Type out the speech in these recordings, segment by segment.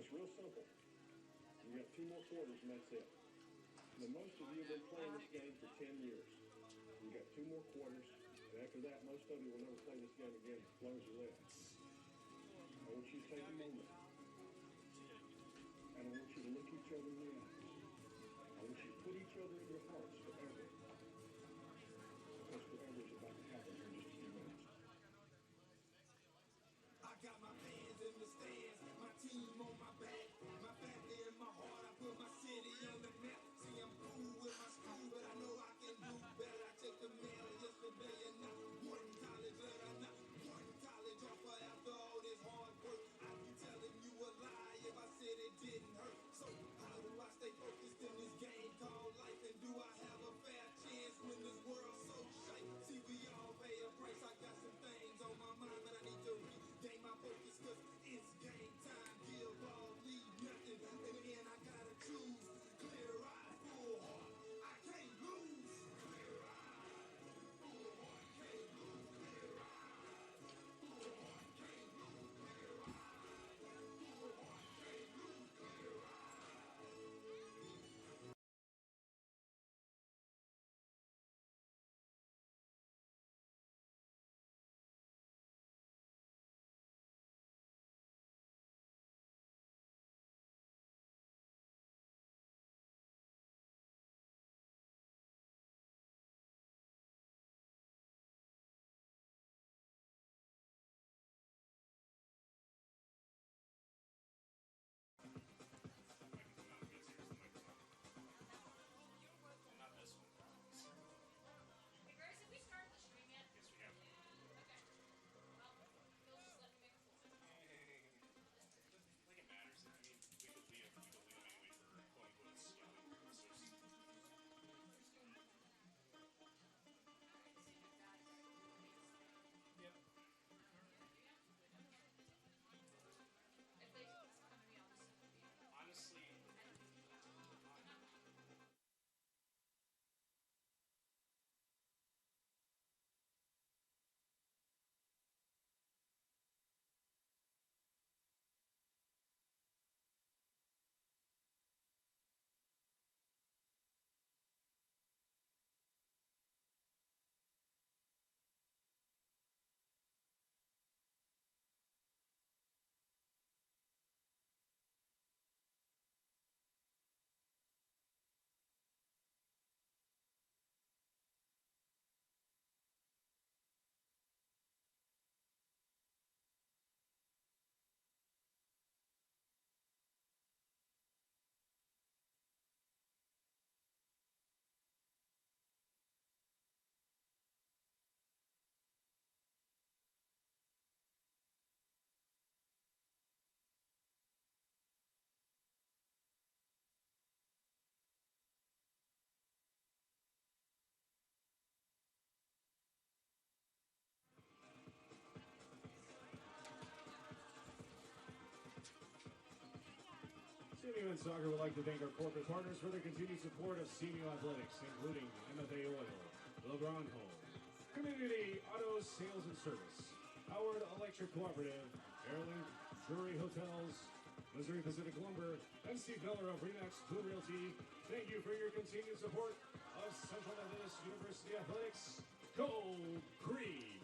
It's real simple. You got 2 more quarters and that's it. Now, most of you have been playing this game for 10 years. You got 2 more quarters, and after that, most of you will never play this game again as long as you live. I want you to take a moment, and I want you to look each other in the eyes. I want you to put each other in your hearts forever, because forever is about to happen here in just a few minutes. I got my fans in the stands, my team on my back, my family in my heart. I put my city on the map. See, I'm cool with my school, but I know I can do better. I took the mail yesterday and not one college letter, not one college offer after all this hard work. I'd be telling you a lie if I said it didn't hurt. So how do I stay focused in this game called life? And do I have a fair chance when this world's so shite? See, we all pay a price. I got some things on my mind, but I need to regain my focus, cause it's game time. Give all, leave nothing. In the end, I gotta choose. Clear eyes, full heart. I can't lose. Clear eyes, full heart. Can't lose. Clear eyes, full heart. Can't lose. Clear eyes, full heart. Can't lose. Clear eyes. Honestly, CMU and Soccer would like to thank our corporate partners for their continued support of CMU Athletics, including MFA Oil, LeBron Home, Community Auto Sales and Service, Howard Electric Cooperative, Airlink Jewelry Hotels, Missouri Pacific Lumber, and Steve Miller of Remax Blue Realty. Thank you for your continued support of Central Methodist University Athletics. Go Green!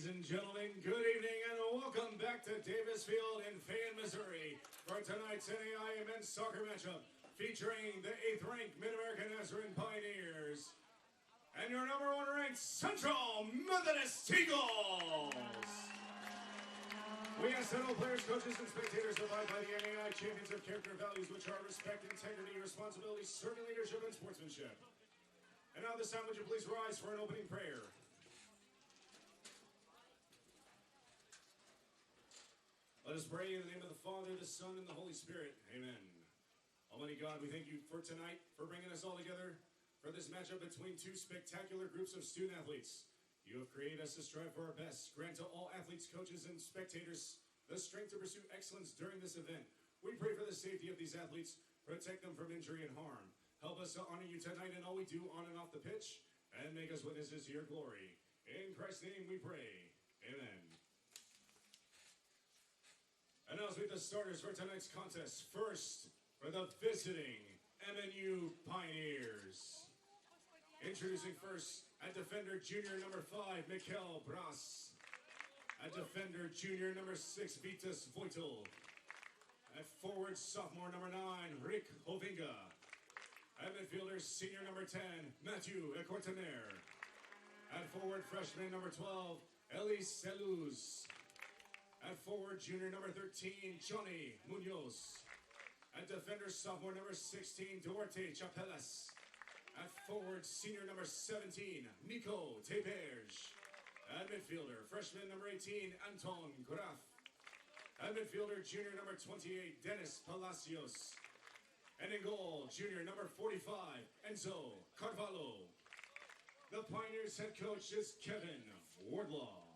Ladies and gentlemen, good evening and welcome back to Davis Field in Fayette, Missouri for tonight's NAIA men's soccer matchup featuring the 8th-ranked MidAmerica Nazarene Pioneers and your number 1 ranked Central Methodist Eagles. We ask that all players, coaches, and spectators abide by the NAIA Champions of Character values, which are respect, integrity, responsibility, servant leadership, and sportsmanship. And now this time, would you please rise for an opening prayer? Let us pray in the name of the Father, the Son, and the Holy Spirit. Amen. Almighty God, we thank you for tonight, for bringing us all together for this matchup between 2 spectacular groups of student athletes. You have created us to strive for our best. Grant to all athletes, coaches, and spectators the strength to pursue excellence during this event. We pray for the safety of these athletes, protect them from injury and harm. Help us to honor you tonight in all we do on and off the pitch, and make us witnesses to your glory. In Christ's name we pray. Amen. And now let's meet the starters for tonight's contest. First, for the visiting MNU Pioneers. Introducing first, at defender junior number 5, Mikkel Bras. At defender junior number 6, Vitas Voitel. At forward sophomore number 9, Rick Hovinga. At midfielder senior number 10, Matthew Ecortaner. At forward freshman number 12, Elise Seluz. At forward, junior number 13, Johnny Munoz. At defender, sophomore number 16, Duarte Chapelas. At forward, senior number 17, Nico Teberge. At midfielder, freshman number 18, Anton Graf. At midfielder, junior number 28, Dennis Palacios. And in goal, junior number 45, Enzo Carvalho. The Pioneers head coach is Kevin Wardlaw.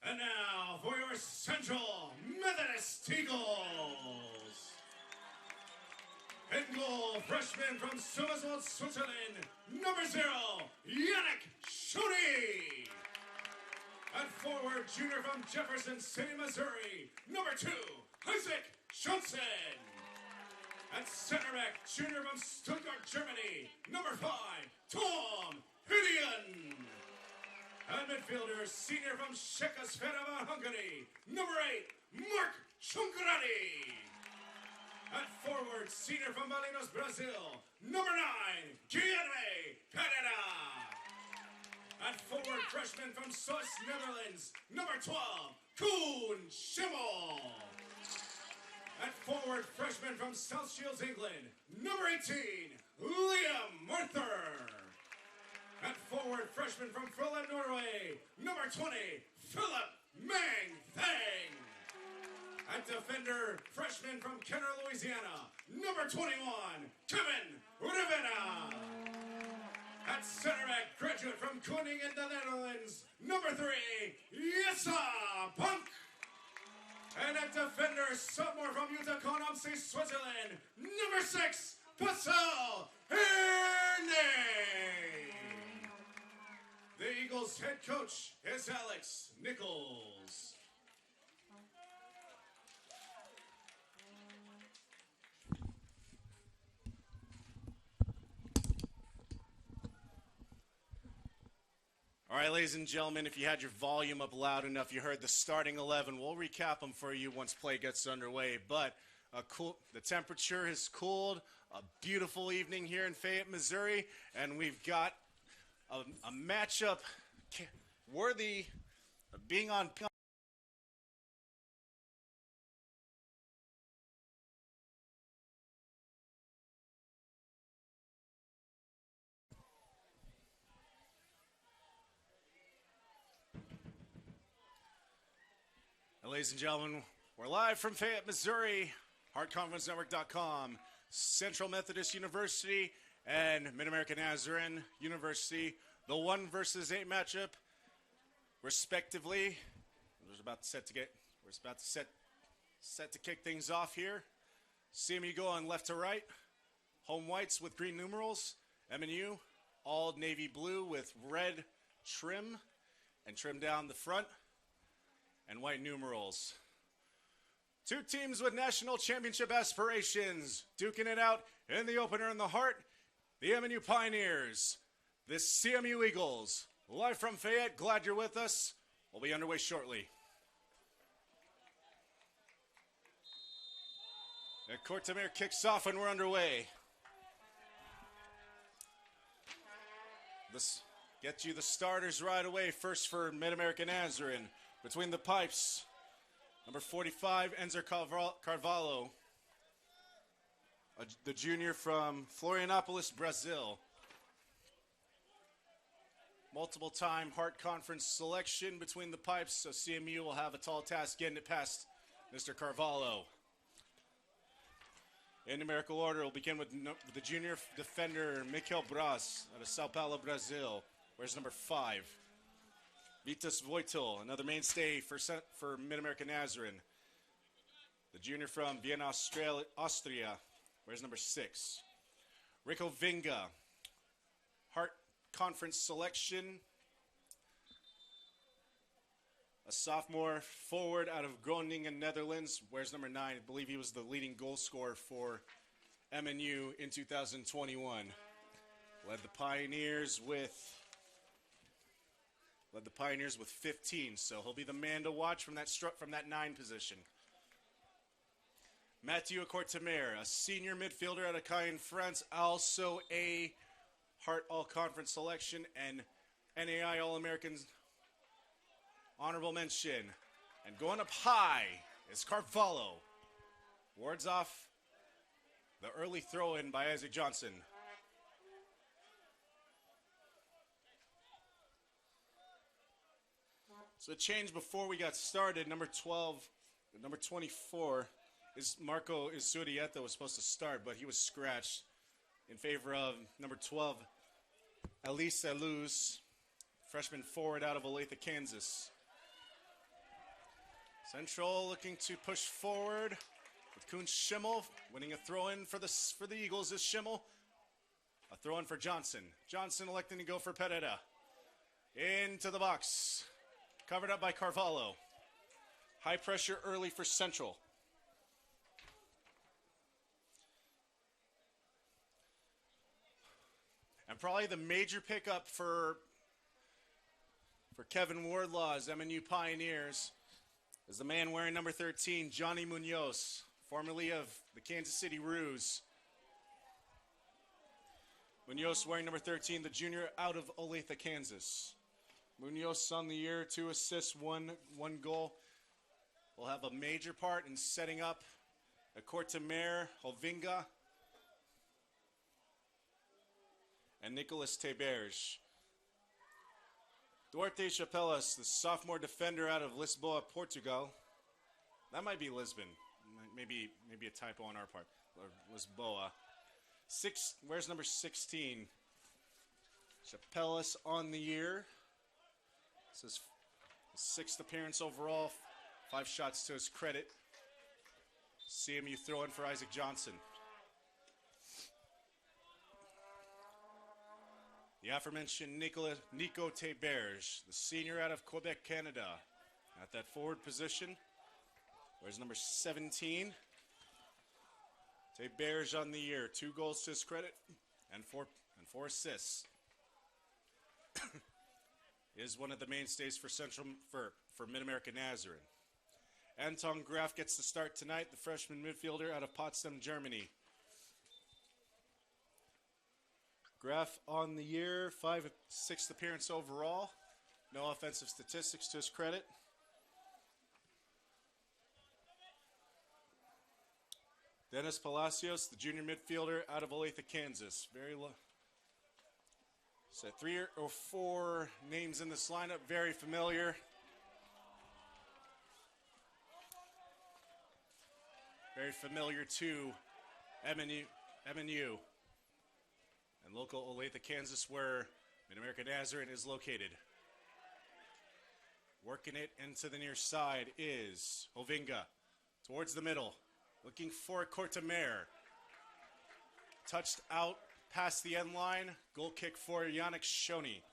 And now for your Central Methodist Eagles. In goal, freshman from Summerswald, Switzerland, number 0, Yannick Schutte. At forward, junior from Jefferson City, Missouri, number 2, Isaac Johnson. At center back, junior from Stuttgart, Germany, number 5, Tom Hidian. At midfielder, senior from Czechoslovakia, Hungary, number 8, Mark Chungrati. At forward, senior from Balinos, Brazil, number 9, Guilherme Pereira. At forward, freshman from Swiss, Netherlands, number 12, Koen Schimmel. At forward, freshman from South Shields, England, number 18, Liam Arthur. At forward, freshman from Froland, Norway, number 20, Philip Mang Thang. At defender, freshman from Kenner, Louisiana, number 21, Kevin Rivera. At center back, graduate from Koning in the Netherlands, number 3, Yessa Punk. And at defender, sophomore from Utah-Conamsi, Switzerland, number 6, Pascal Hernay. The Eagles head coach is Alex Nichols. All right, ladies and gentlemen, if you had your volume up loud enough, you heard the starting 11. We'll recap them for you once play gets underway. But the temperature has cooled. A beautiful evening here in Fayette, Missouri, and we've got a matchup worthy of being on. Ladies and gentlemen, we're live from Fayette, Missouri, HeartConferenceNetwork.com, Central Methodist University, and MidAmerica Nazarene University, the 1 versus 8 matchup, respectively. We're about to set to kick things off here. CMU going left to right, home whites with green numerals, MNU all navy blue with red trim and trim down the front, and white numerals. 2 teams with national championship aspirations, duking it out in the opener in the heart, the MNU Pioneers, the CMU Eagles. Live from Fayette, glad you're with us. We'll be underway shortly. And Courtemire kicks off and we're underway. This gets you the starters right away. First for MidAmerica Nazarene. Between the pipes, number 45, Enzer Carvalho, the junior from Florianopolis, Brazil. Multiple-time Hart Conference selection between the pipes, so CMU will have a tall task getting it past Mr. Carvalho. In numerical order, we'll begin with the junior defender, Mikel Braz, out of Sao Paulo, Brazil. Where's number 5? Vitas Voitel, another mainstay for MidAmerica Nazarene. The junior from Vienna, Austria. Where's number 6? Rico Vinga, Hart Conference selection. A sophomore forward out of Groningen, Netherlands. Where's number 9? I believe he was the leading goal scorer for MNU in 2021. Led the Pioneers with 15, so he'll be the man to watch from that 9 position. Mathieu Courtemire, a senior midfielder out of Caen, France, also a Hart All-Conference selection and NAI All-American honorable mention. And going up high is Carvalho. Wards off the early throw-in by Isaac Johnson. So a change before we got started. Number 24 is Marco Isurieta was supposed to start, but he was scratched in favor of number 12, Elise Luz, freshman forward out of Olathe, Kansas. Central looking to push forward with Kuhn Schimmel, winning a throw-in for the Eagles is Schimmel. A throw-in for Johnson. Johnson electing to go for Pereira. Into the box. Covered up by Carvalho. High pressure early for Central. And probably the major pickup for Kevin Wardlaw's MNU Pioneers is the man wearing number 13, Johnny Munoz, formerly of the Kansas City Roos. Munoz wearing number 13, the junior out of Olathe, Kansas. Munoz on the year, 2 assists, one goal. Will have a major part in setting up a Courtemire, Hovinga, and Nicolas Teberge. Duarte Chapelas, the sophomore defender out of Lisboa, Portugal. That might be Lisbon. Maybe a typo on our part. Or Lisboa. Where's number 16? Chapelas on the year. This is his 6th appearance overall. 5 shots to his credit. CMU throw-in for Isaac Johnson. The aforementioned Nico Teberge, the senior out of Quebec, Canada, at that forward position. Where's number 17? Teberge on the year, 2 goals to his credit and four assists. Is one of the mainstays for MidAmerica Nazarene. Anton Graf gets the start tonight, the freshman midfielder out of Potsdam, Germany. Graf on the year, 6th appearance overall. No offensive statistics to his credit. Dennis Palacios, the junior midfielder out of Olathe, Kansas. Very low. So 3 or 4 names in this lineup, very familiar. Very familiar to MNU. And local Olathe, Kansas, where MidAmerica Nazarene is located. Working it into the near side is Hovinga. Towards the middle. Looking for Courtemire. Touched out past the end line. Goal kick for Yannick Shoney.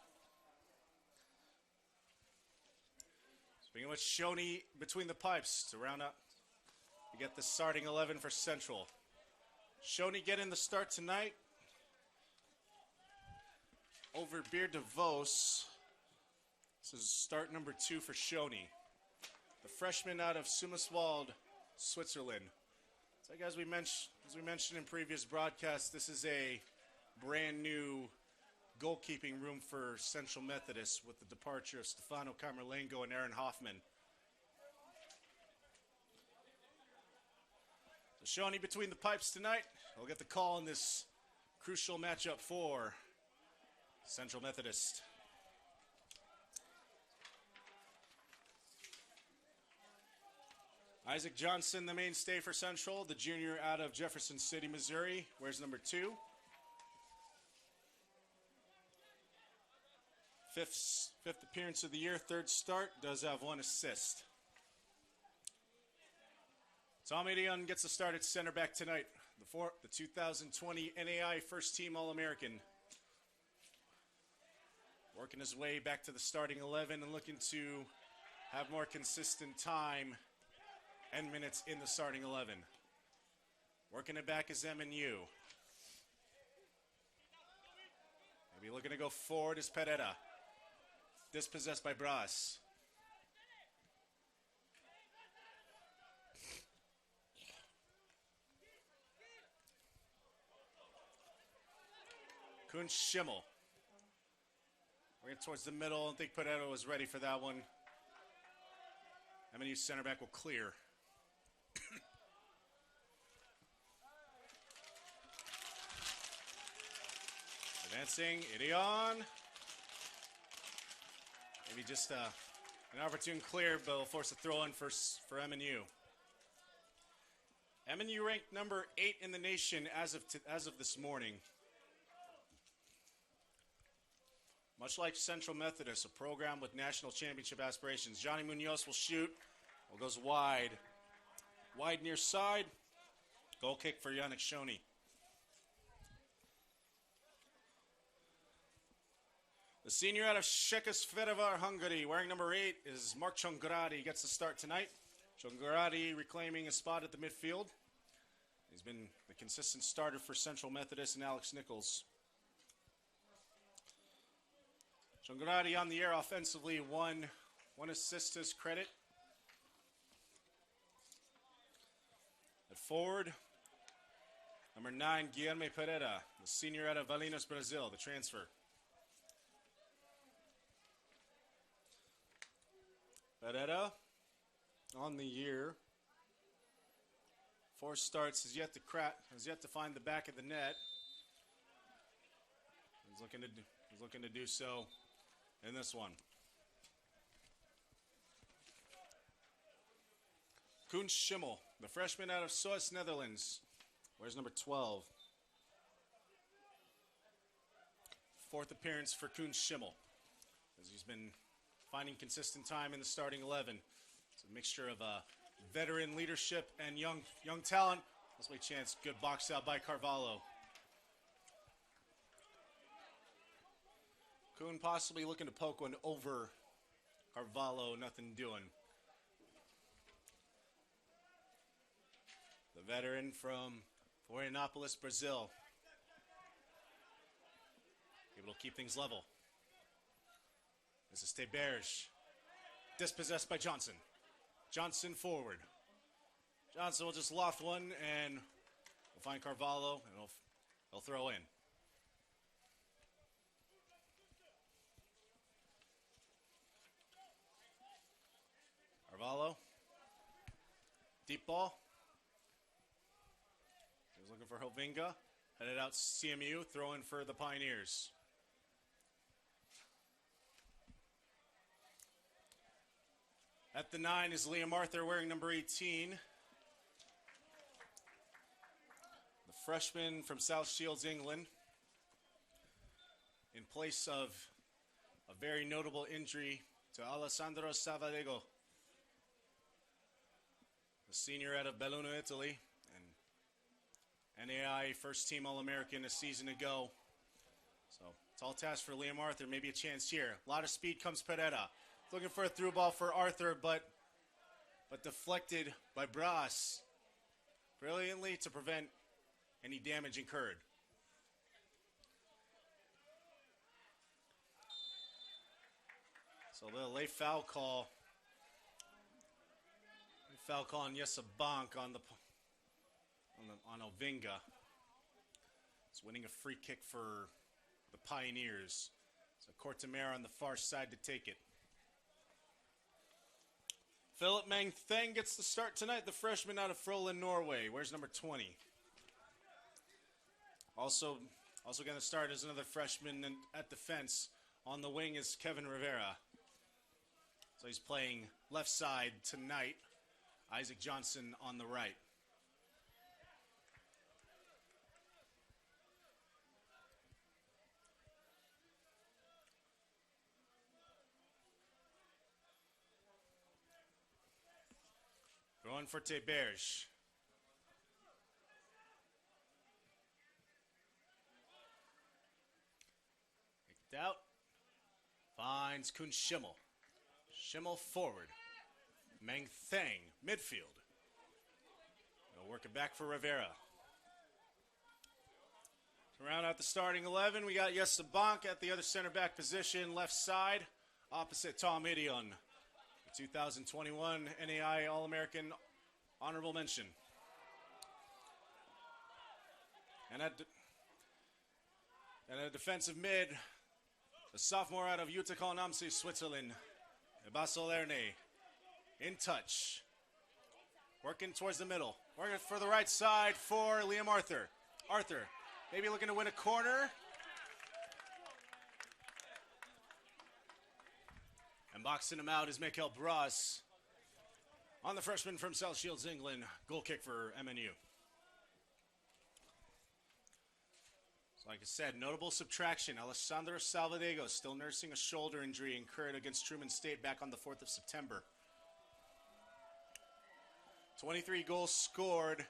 Speaking with Shoney between the pipes to round up. We get the starting 11 for Central. Shoney getting the start tonight over Beer de Vos. This is start number 2 for Shoney, the freshman out of Summerswald, Switzerland. So, as we mentioned in previous broadcasts, this is a brand new goalkeeping room for Central Methodist with the departure of Stefano Camerlengo and Aaron Hoffman. So Shoney between the pipes tonight. We'll get the call in this crucial matchup for Central Methodist. Isaac Johnson, the mainstay for Central, the junior out of Jefferson City, Missouri, wears number 2. Fifth appearance of the year, 3rd start, does have 1 assist. Tommy Dion gets a start at center back tonight. The 2020 NAI First Team All-American. Working his way back to the starting 11 and looking to have more consistent time and minutes in the starting 11. Working it back is MNU. Maybe looking to go forward is Pereira. Dispossessed by Bras. Kuhn Schimmel. Working towards the middle. I don't think Pereira was ready for that one. MNU center back will clear. Advancing, Idion. Maybe just an opportune clear, but will force a throw in for MNU. MNU ranked number 8 in the nation as of this morning. Much like Central Methodist, a program with national championship aspirations. Johnny Munoz will shoot. Well, goes wide. Wide near side. Goal kick for Yannick Shoney. The senior out of Székesfehérvár, Hungary, wearing number 8, is Mark Csongrádi. He gets the start tonight. Csongrádi reclaiming a spot at the midfield. He's been the consistent starter for Central Methodist and Alex Nichols. Csongrádi on the air offensively, one assist to his credit. At forward, number 9, Guilherme Pereira, the senior out of Valinhos, Brazil, the transfer. Pereira on the year. 4 starts, has yet to find the back of the net. He's looking to do so in this one. Koen Schimmel, the freshman out of Soest, Netherlands. Wears number 12. 4th appearance for Koen Schimmel, as he's been finding consistent time in the starting 11. It's a mixture of veteran leadership and young talent. Possibly a chance. Good box out by Carvalho. Kuhn possibly looking to poke one over Carvalho. Nothing doing. The veteran from Florianopolis, Brazil. Able to keep things level. This is Teberge. Dispossessed by Johnson. Johnson forward. Johnson will just loft one and we'll find Carvalho and he'll throw in. Carvalho. Deep ball. He was looking for Hovinga. Headed out CMU. Throw in for the Pioneers. At the 9 is Liam Arthur wearing number 18. The freshman from South Shields, England. In place of a very notable injury to Alessandro Savadego. The senior out of Belluno, Italy. And NAI first team All-American a season ago. So, tall task for Liam Arthur. Maybe a chance here. A lot of speed comes Pereira. Looking for a through ball for Arthur, but deflected by Bras brilliantly to prevent any damage incurred. So the late foul call. Foul call on Yesabank on Ovinga. He's winning a free kick for the Pioneers. So Cortamere on the far side to take it. Philip Mangtheng gets the start tonight, the freshman out of Froland, Norway. Where's number 20? Also going to start as another freshman at defense. On the wing is Kevin Rivera. So he's playing left side tonight. Isaac Johnson on the right. Going for Teberge. Kicked out. Finds Kun Schimmel. Schimmel forward. Mangtheng, midfield. They'll work it back for Rivera. To round out the starting 11, we got Yesabank at the other center back position, left side, opposite Tom Idion. 2021 NAI All-American honorable mention. And at defensive mid, the sophomore out of Utica-Namsi, Switzerland, Basolerne, in touch. Working towards the middle. Working for the right side for Liam Arthur. Arthur, maybe looking to win a corner. And boxing him out is Michael Bras on the freshman from South Shields, England. Goal kick for MNU. So like I said, notable subtraction. Alessandro Salvadego still nursing a shoulder injury incurred against Truman State back on the 4th of September. 23 goals scored.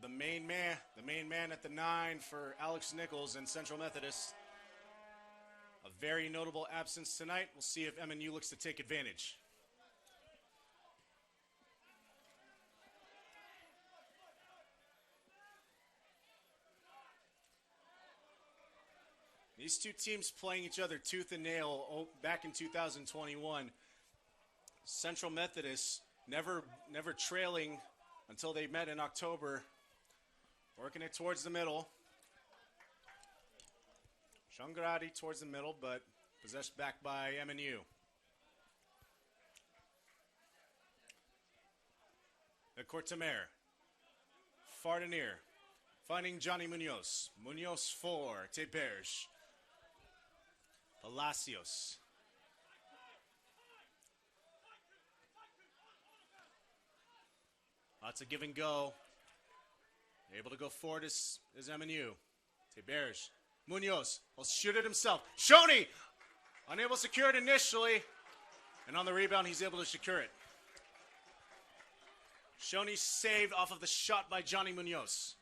The main man at the 9 for Alex Nichols and Central Methodist. A very notable absence tonight. We'll see if MNU looks to take advantage. These two teams playing each other tooth and nail back in 2021. Central Methodist never trailing until they met in October. Working it towards the middle. Shangarati towards the middle, but possessed back by MNU. The Cortamere. Fardanier. Finding Johnny Munoz. Munoz for Teberge. Palacios. Lots of give and go. Able to go forward is MNU. Teberge. Munoz will shoot it himself. Shoney! Unable to secure it initially. And on the rebound, he's able to secure it. Shoney saved off of the shot by Johnny Munoz.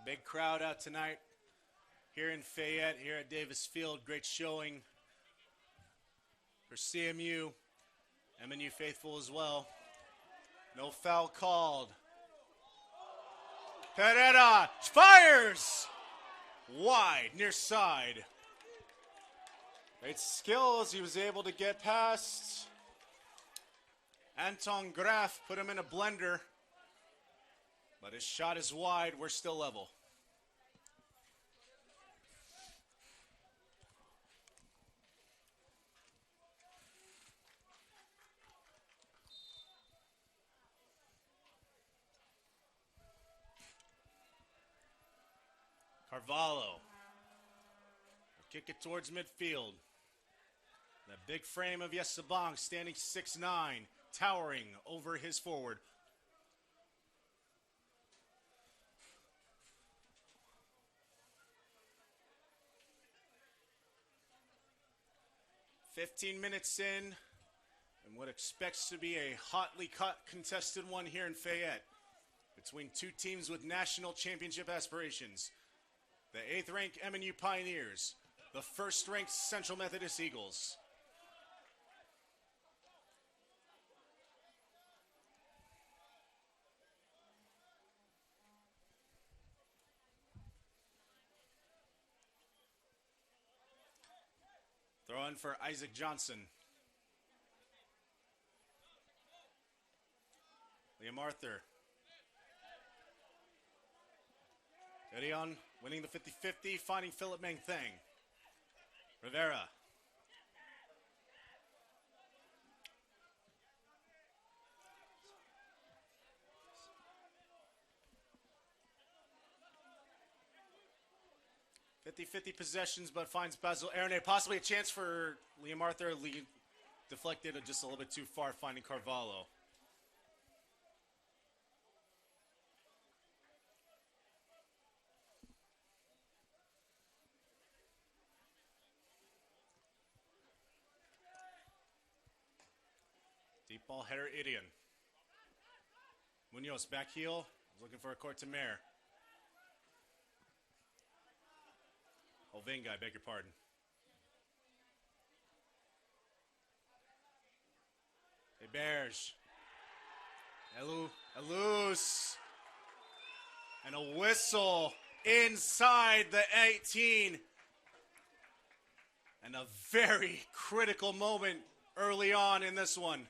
Big crowd out tonight here in Fayette, here at Davis Field. Great showing for CMU. MNU faithful as well. No foul called. Pereira fires! Wide, near side. Great skills. He was able to get past Anton Graf, put him in a blender. But his shot is wide. We're still level. Carvalho. Kick it towards midfield. That big frame of Yesabank standing 6'9", towering over his forward. "15 minutes in, and what expects to be a hotly contested one here in Fayette between two teams with national championship aspirations. The 8th-ranked MNU Pioneers, the 1st-ranked Central Methodist Eagles. Throw in for Isaac Johnson. Liam Arthur. Gideon winning the 50-50, finding Philip Meng Thang. Rivera. .50 possessions, but finds Basil Arene. Possibly a chance for Liam Arthur. Lee deflected just a little bit too far, finding Carvalho. Deep ball header, Idion. Munoz back heel, looking for a court to Mare. Ovinga, I beg your pardon. Hey, Bears. Elus. And a whistle inside the 18. And a very critical moment early on in this one.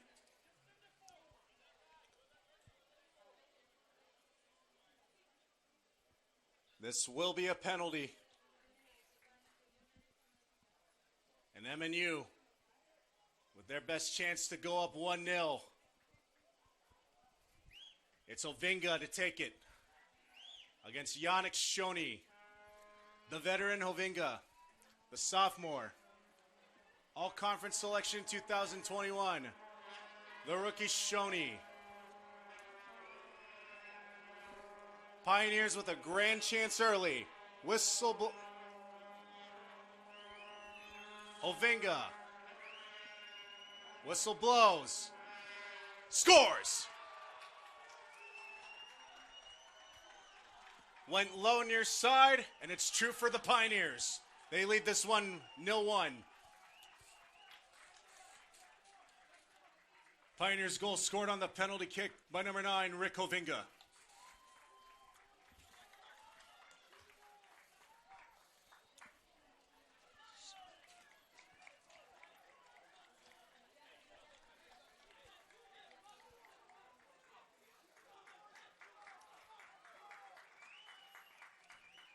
This will be a penalty. And MNU, with their best chance to go up 1-0. It's Ovinga to take it against Yannick Shoney. The veteran Ovinga, the sophomore. All-conference selection 2021. The rookie Shoney. Pioneers with a grand chance early. Whistle. Ovinga. Whistle blows. Scores! Went low near side, and it's true for the Pioneers. They lead this one 0-1. Pioneers goal scored on the penalty kick by number 9, Rick Ovinga.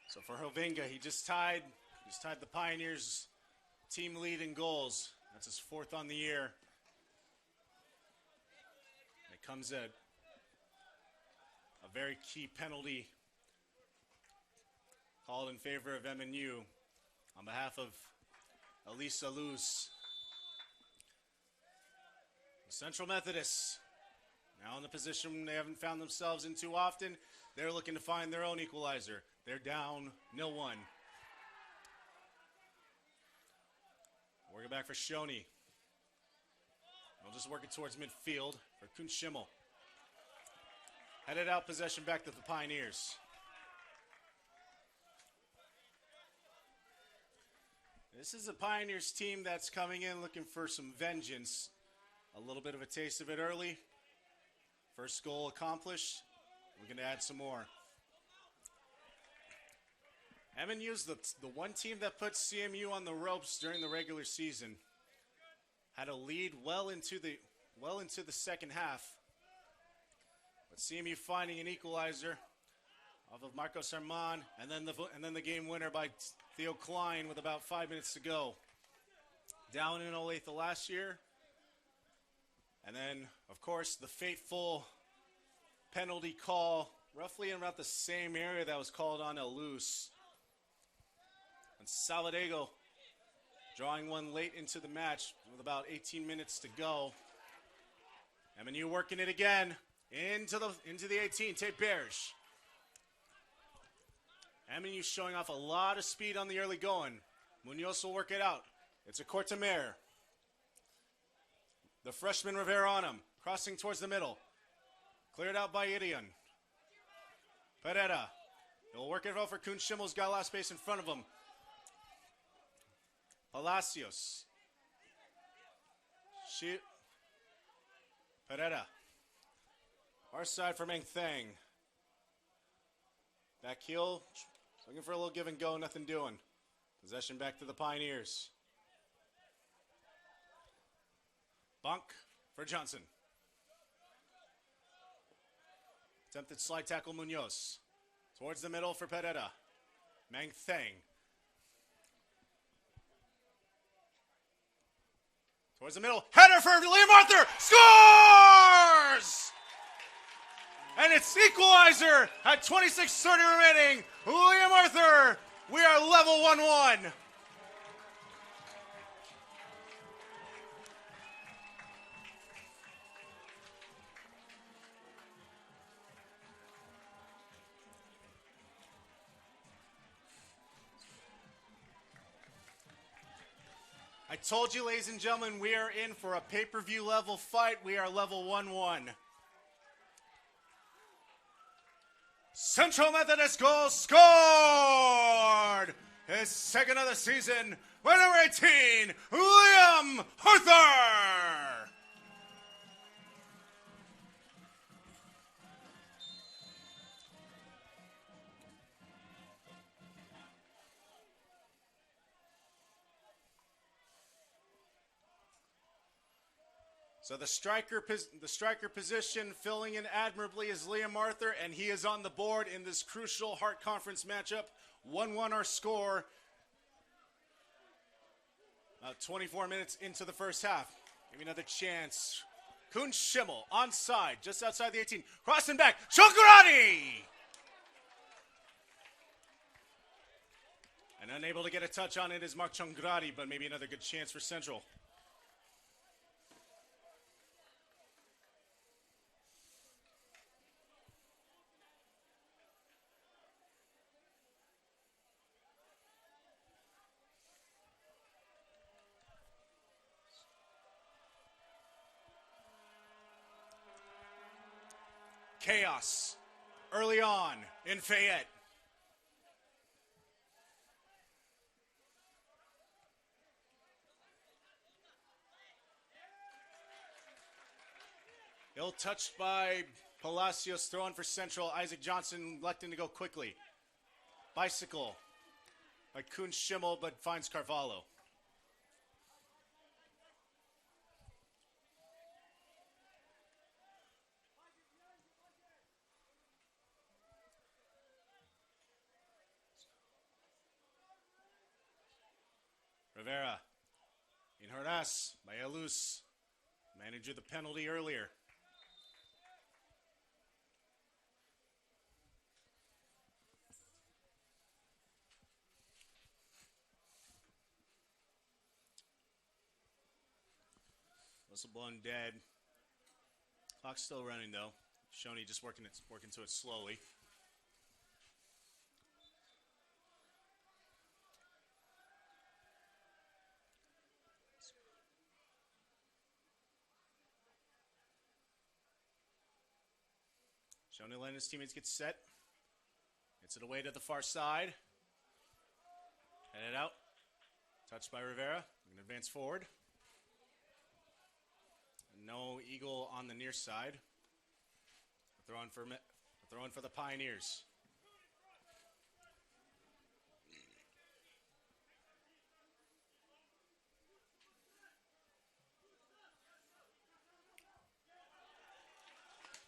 So for Hovinga, he just tied the Pioneers team lead in goals. That's his 4th on the year. And it comes at a very key penalty called in favor of MNU on behalf of Elisa Luz. The Central Methodists, now in the position they haven't found themselves in too often, they're looking to find their own equalizer. They're down 0-1. Working back for Shoney. We'll just work it towards midfield for Kun Schimmel. Headed out possession back to the Pioneers. This is a Pioneers team that's coming in looking for some vengeance. A little bit of a taste of it early. First goal accomplished. We're going to add some more. MNU's the one team that put CMU on the ropes during the regular season. Had a lead well into the second half. But CMU finding an equalizer off of Marcos Arman, and then the game winner by Theo Klein with about 5 minutes to go. Down in Olathe last year. And then, of course, the fateful penalty call, roughly in about the same area that was called on Elus. And Salvadego drawing one late into the match with about 18 minutes to go. MNU working it again into the 18. Tate Berge. MNU showing off a lot of speed on the early going. Munoz will work it out. It's a Cortamere. The freshman Rivera on him, crossing towards the middle. Cleared out by Idion. Pereira. He'll work it out for Kun Schimmel's got a lot of space in front of him. Palacios. Pereira. Our side for Meng Thang. Back heel. Looking for a little give and go, nothing doing. Possession back to the Pioneers. Bunk for Johnson. Attempted slide tackle Munoz. Towards the middle for Pereira. Mang Thang. Towards the middle. Header for Liam Arthur. Scores! And it's equalizer at 26:30 remaining. Liam Arthur. We are level 1-1. I told you, ladies and gentlemen, we are in for a pay-per-view level fight. We are level 1-1. Central Methodist goal scored! His second of the season by number 18, Liam Arthur! So the striker position filling in admirably is Liam Arthur, and he is on the board in this crucial Heart Conference matchup. 1-1 our score. 24 minutes into the first half. Give me another chance. Kuhn Schimmel onside, just outside the 18. Crossing back, Chokurati! And unable to get a touch on it is Mark Chongrati, but maybe another good chance for Central. Chaos early on in Fayette. Ill touched by Palacios, throwing for Central. Isaac Johnson electing to go quickly. Bicycle by Kuhn Schimmel, but finds Carvalho. Rivera, in Hernás by Elus, managed the penalty earlier. Whistle blown dead. Clock's still running though. Shoney just working to it slowly. Shoney letting his teammates get set. Gets it away to the far side. Headed out. Touched by Rivera. Going to advance forward. No eagle on the near side. Throwing for the Pioneers.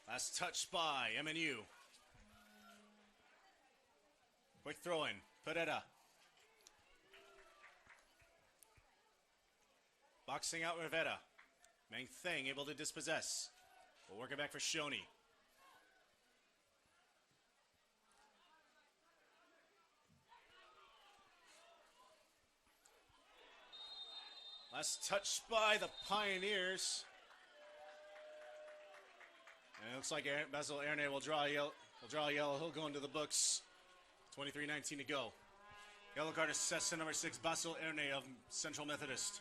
Last touch by MNU. Quick throw in. Pereira. Boxing out Rivera. Mang Thang able to dispossess. We'll work it back for Shoney. Last touch by the Pioneers. And it looks like Basil Erne will draw a yellow. He'll go into the books. 23:19 to go. Yellow card assessed to number 6, Basil Erne of Central Methodist.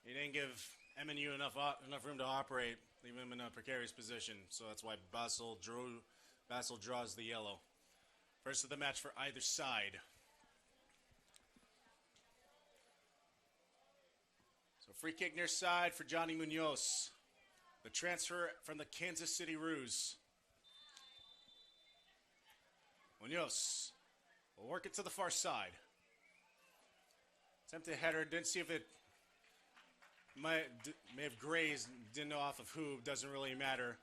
He didn't give MNU enough room to operate, leaving him in a precarious position. So that's why Basil draws the yellow. First of the match for either side. So free kick near side for Johnny Munoz. The transfer from the Kansas City Roos. Munoz will work it to the far side. Attempted header, didn't see if it may have grazed, didn't know off of who, doesn't really matter.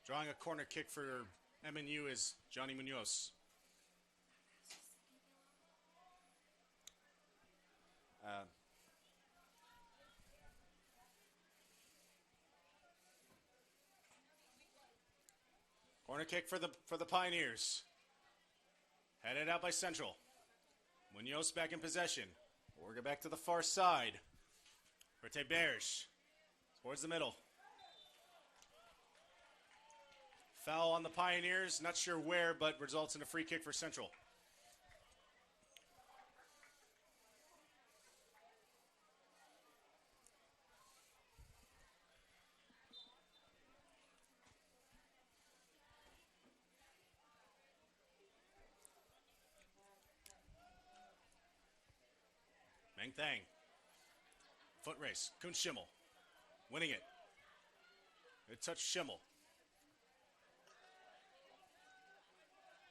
Drawing a corner kick for MNU is Johnny Munoz. Corner kick for the Pioneers. Headed out by Central. Munoz back in possession. Work it back to the far side. Rete Berge towards the middle. Foul on the Pioneers. Not sure where, but results in a free kick for Central. Meng Thang. Foot race. Kun Schimmel. Winning it. Good touch Schimmel.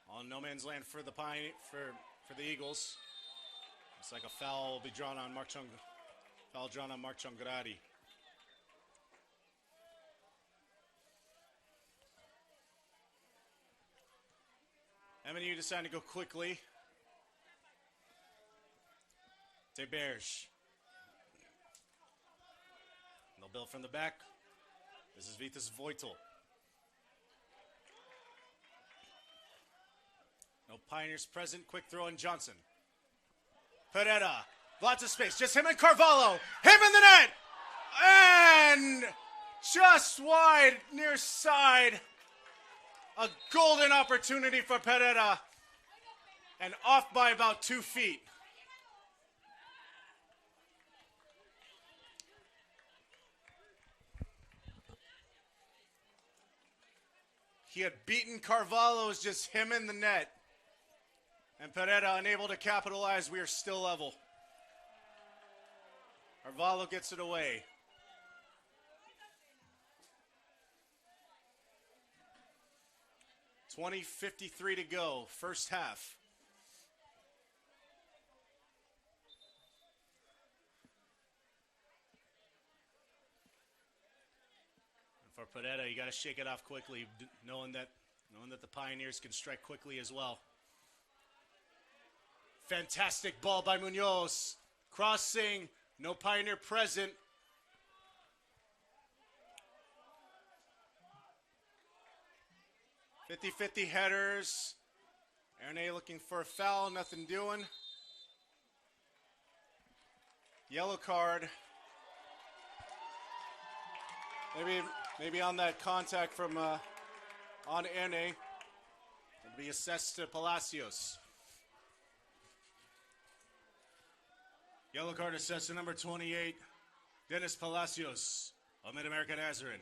On no man's land for the for the Eagles. It's like a foul will be drawn on Mark Chongradi. MNU decided to go quickly. De Berge. They'll build from the back. This is Vitas Voitel. No Pioneers present. Quick throw in Johnson. Pereira. Lots of space. Just him and Carvalho. Him in the net. And just wide near side. A golden opportunity for Pereira. And off by about 2 feet. He had beaten Carvalho, it's just him in the net. And Pereira unable to capitalize. We are still level. Carvalho gets it away. .53 to go, first half. For Pereira, you got to shake it off quickly, knowing that the Pioneers can strike quickly as well. Fantastic ball by Munoz. Crossing, no Pioneer present. .50-50 headers. Erne looking for a foul, nothing doing. Yellow card. Maybe on that contact from on Erne. It'll be assessed to Palacios. Yellow card assessed to number 28, Dennis Palacios of MidAmerica Nazarene.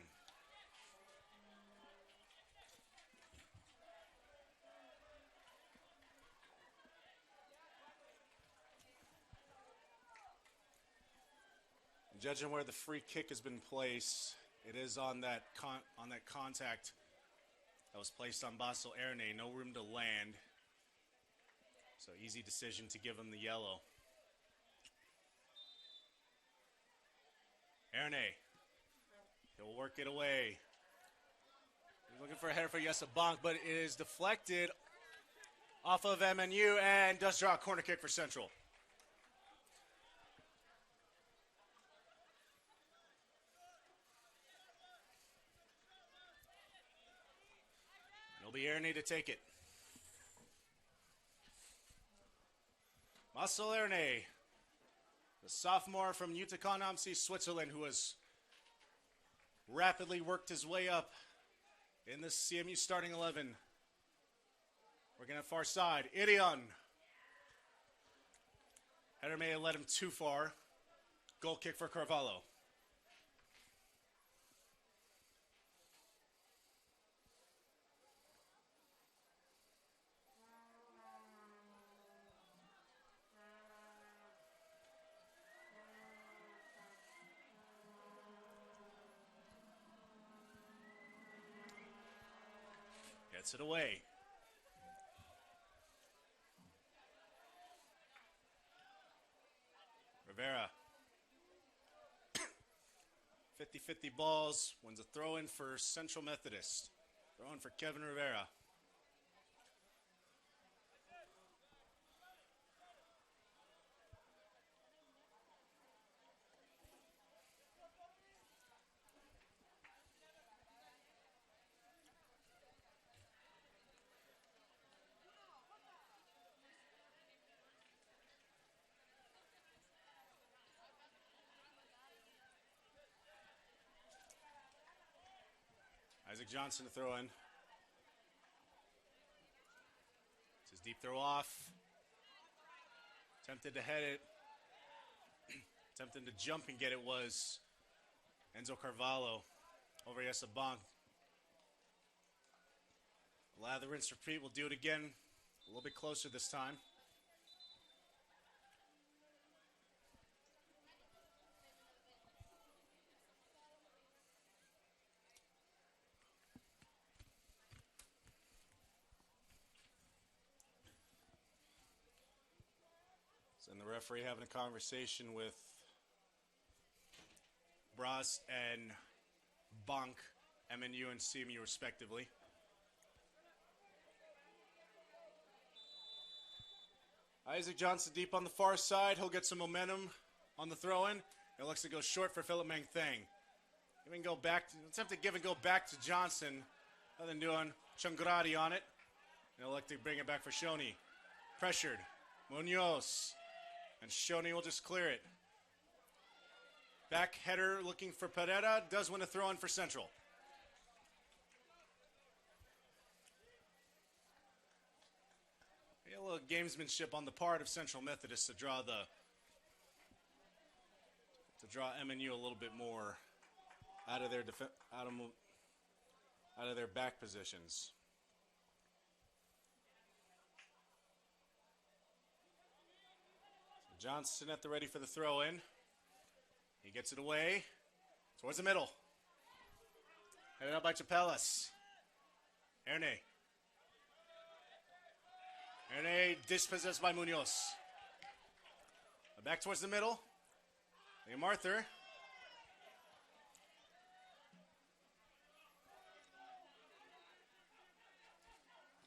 Judging where the free kick has been placed, it is on that contact that was placed on Basel Erne. No room to land. So easy decision to give him the yellow. Erne. He'll work it away. He's looking for a header for Yesabonk, but it is deflected off of MNU and does draw a corner kick for Central. It'll be Erne to take it. Marcel Erne, the sophomore from Uticon Amsi, Switzerland, who has rapidly worked his way up in the CMU starting 11. Working at far side. Irion. Header may have led him too far. Goal kick for Carvalho. Gets it away. Rivera. 50-50 balls. Wins a throw-in for Central Methodist. Throw-in for Kevin Rivera. Isaac Johnson to throw in. It's his deep throw off. Tempted to head it. Tempted to jump and get it was Enzo Carvalho over Yesabong. Lather, rinse, repeat. We'll do it again. A little bit closer this time. And the referee having a conversation with Bras and Bonk, MNU and CMU respectively. Isaac Johnson deep on the far side. He'll get some momentum on the throw-in. It looks to go short for Philip Meng Thang. Give and go back. Attempt to give and go back to Johnson. Nothing doing. Chungrati on it. And he'll elect to bring it back for Shoney. Pressured. Munoz. And Shoney will just clear it. Back header looking for Pereira. Does win a throw-in for Central. A little gamesmanship on the part of Central Methodist to draw MNU a little bit more out of their out of their back positions. Johnson at the ready for the throw-in. He gets it away towards the middle. Headed up by Chapelas. Erne dispossessed by Munoz. Back towards the middle. Liam Arthur.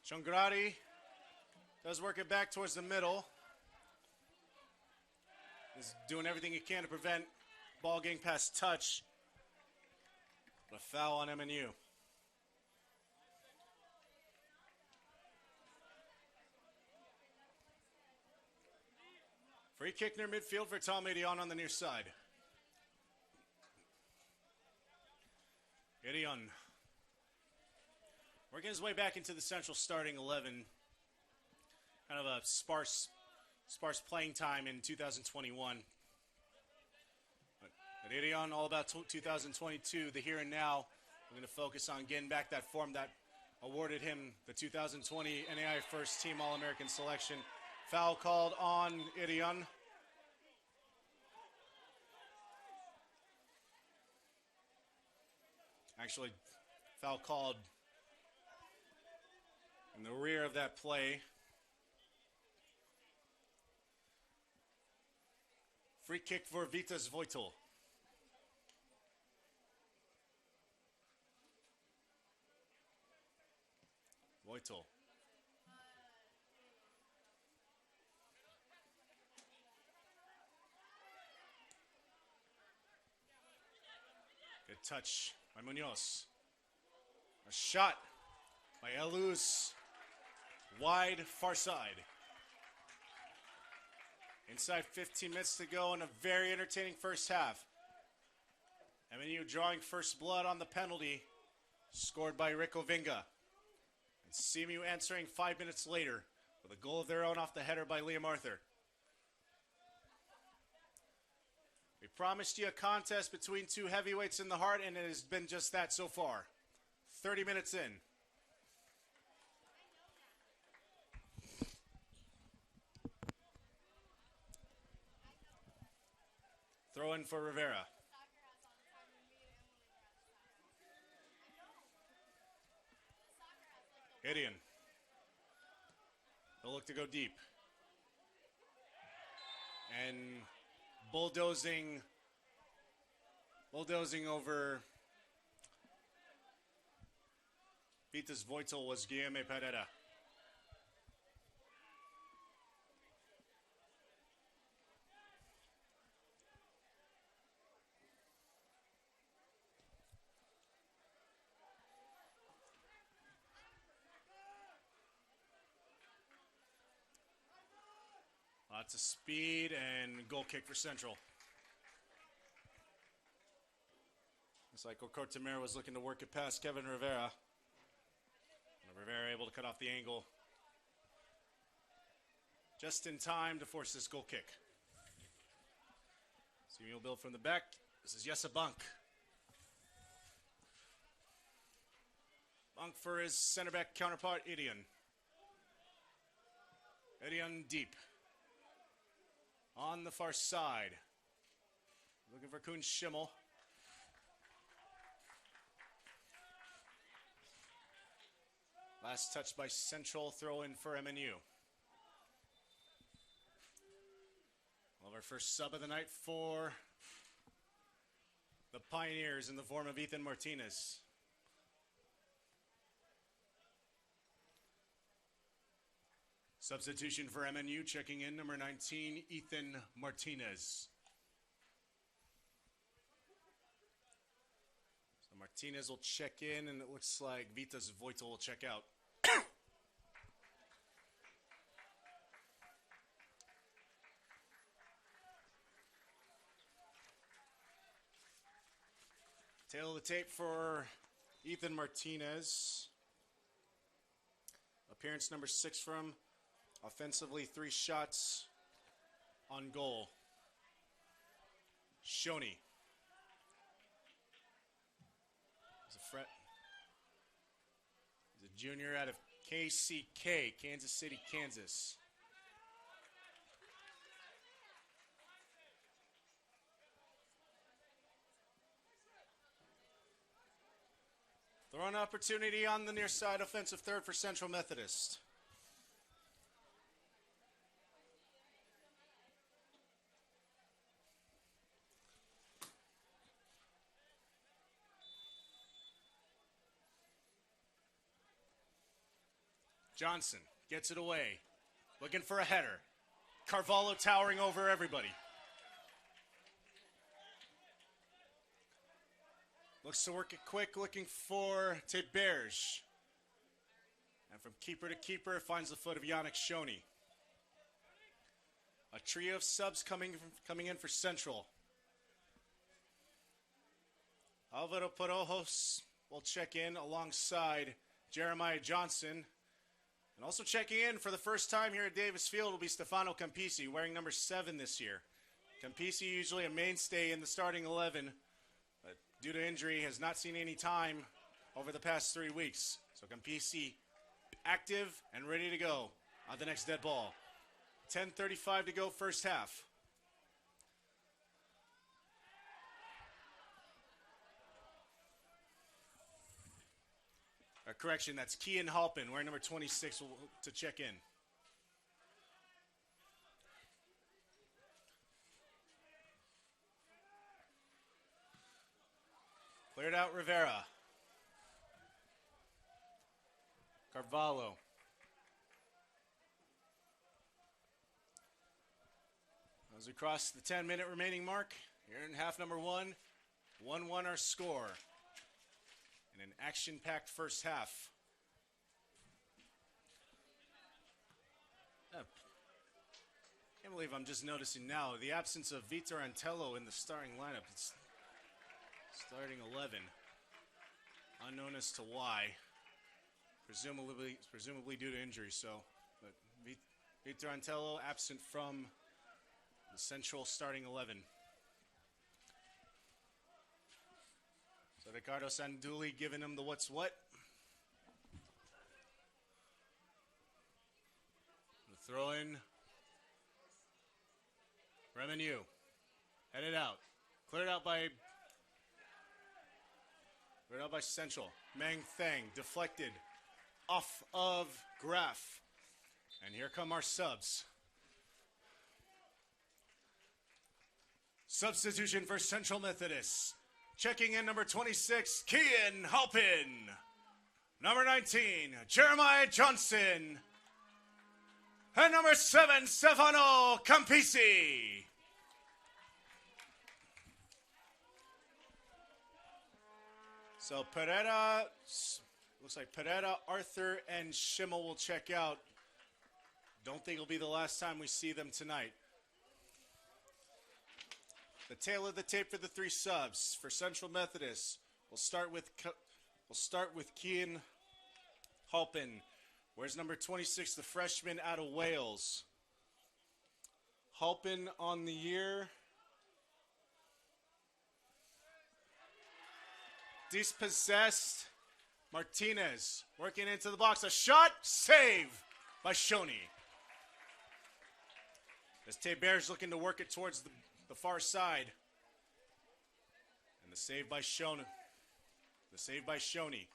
Chungrati does work it back towards the middle. Is doing everything he can to prevent ball getting past touch. But a foul on MNU. Free kick near midfield for Tom Edion on the near side. Edion working his way back into the Central starting 11. Kind of a sparse playing time in 2021. But Edion, all about 2022, the here and now. We're going to focus on getting back that form that awarded him the 2020 NAI First Team All-American selection. Foul called on Edion. Actually, foul called in the rear of that play. Free kick for Vitas Voitel. Voitel. Good touch by Munoz. A shot by Elus. Wide, far side. Inside 15 minutes to go in a very entertaining first half. MNU drawing first blood on the penalty. Scored by Rick Ovinga. And CMU answering 5 minutes later with a goal of their own off the header by Liam Arthur. We promised you a contest between two heavyweights in the heart, and it has been just that so far. 30 minutes in. Throw in for Rivera. Gideon. He'll look to go deep. And bulldozing over Vitas Voitel was Guilherme Pereira. Lots of speed and goal kick for Central. Looks like Ocortamera was looking to work it past Kevin Rivera. And Rivera able to cut off the angle just in time to force this goal kick. Samuel build from the back. This is Jesse Bunk. Bunk for his center back counterpart, Idion. Idion deep. On the far side. Looking for Kuhn Schimmel. Last touch by Central, throw in for MNU. Well, our first sub of the night for the Pioneers in the form of Ethan Martinez. Substitution for MNU, checking in, number 19, Ethan Martinez. So Martinez will check in, and it looks like Vitas Voitel will check out. Tail of the tape for Ethan Martinez. Appearance number 6 for him. Offensively, 3 shots on goal. Shoney. He's a junior out of KCK, Kansas City, Kansas. Throw-in opportunity on the near side, offensive third for Central Methodist. Johnson gets it away, looking for a header. Carvalho towering over everybody. Looks to work it quick, looking for Teberge. And from keeper to keeper, finds the foot of Yannick Shoney. A trio of subs coming in for Central. Alvaro Porojos will check in alongside Jeremiah Johnson. And also checking in for the first time here at Davis Field will be Stefano Campisi, wearing number 7 this year. Campisi, usually a mainstay in the starting 11, but due to injury has not seen any time over the past 3 weeks. So Campisi active and ready to go on the next dead ball. 10:35 to go first half. Correction, that's Kian Halpin, wearing number 26 to check in. Cleared out Rivera. Carvalho. Goes across the 10-minute remaining mark. Here in half number 1. 1-1 our score. In an action-packed first half. Can't believe I'm just noticing now the absence of Vitor Antello in the starting lineup. It's starting 11. Unknown as to why. Presumably due to injury. So, but Vitor Antello absent from the Central starting 11. So Ricardo Sanduli giving him the what's what. The throw in. Remenu. Headed out. Cleared out by Central. Meng Thang deflected off of Graf. And here come our subs. Substitution for Central Methodist. Checking in number 26, Kian Halpin. Number 19, Jeremiah Johnson. And number 7, Stefano Campisi. So Pereira, looks like Pereira, Arthur, and Schimmel will check out. Don't think it'll be the last time we see them tonight. The tail of the tape for the 3 subs for Central Methodist. We'll start with Kian Halpin. Where's number 26, the freshman out of Wales? Halpin on the year. Dispossessed. Martinez working into the box. A shot. Save by Shoney. As Tay Bear's looking to work it towards the far side. And the save by Shoney. The save by Shoney.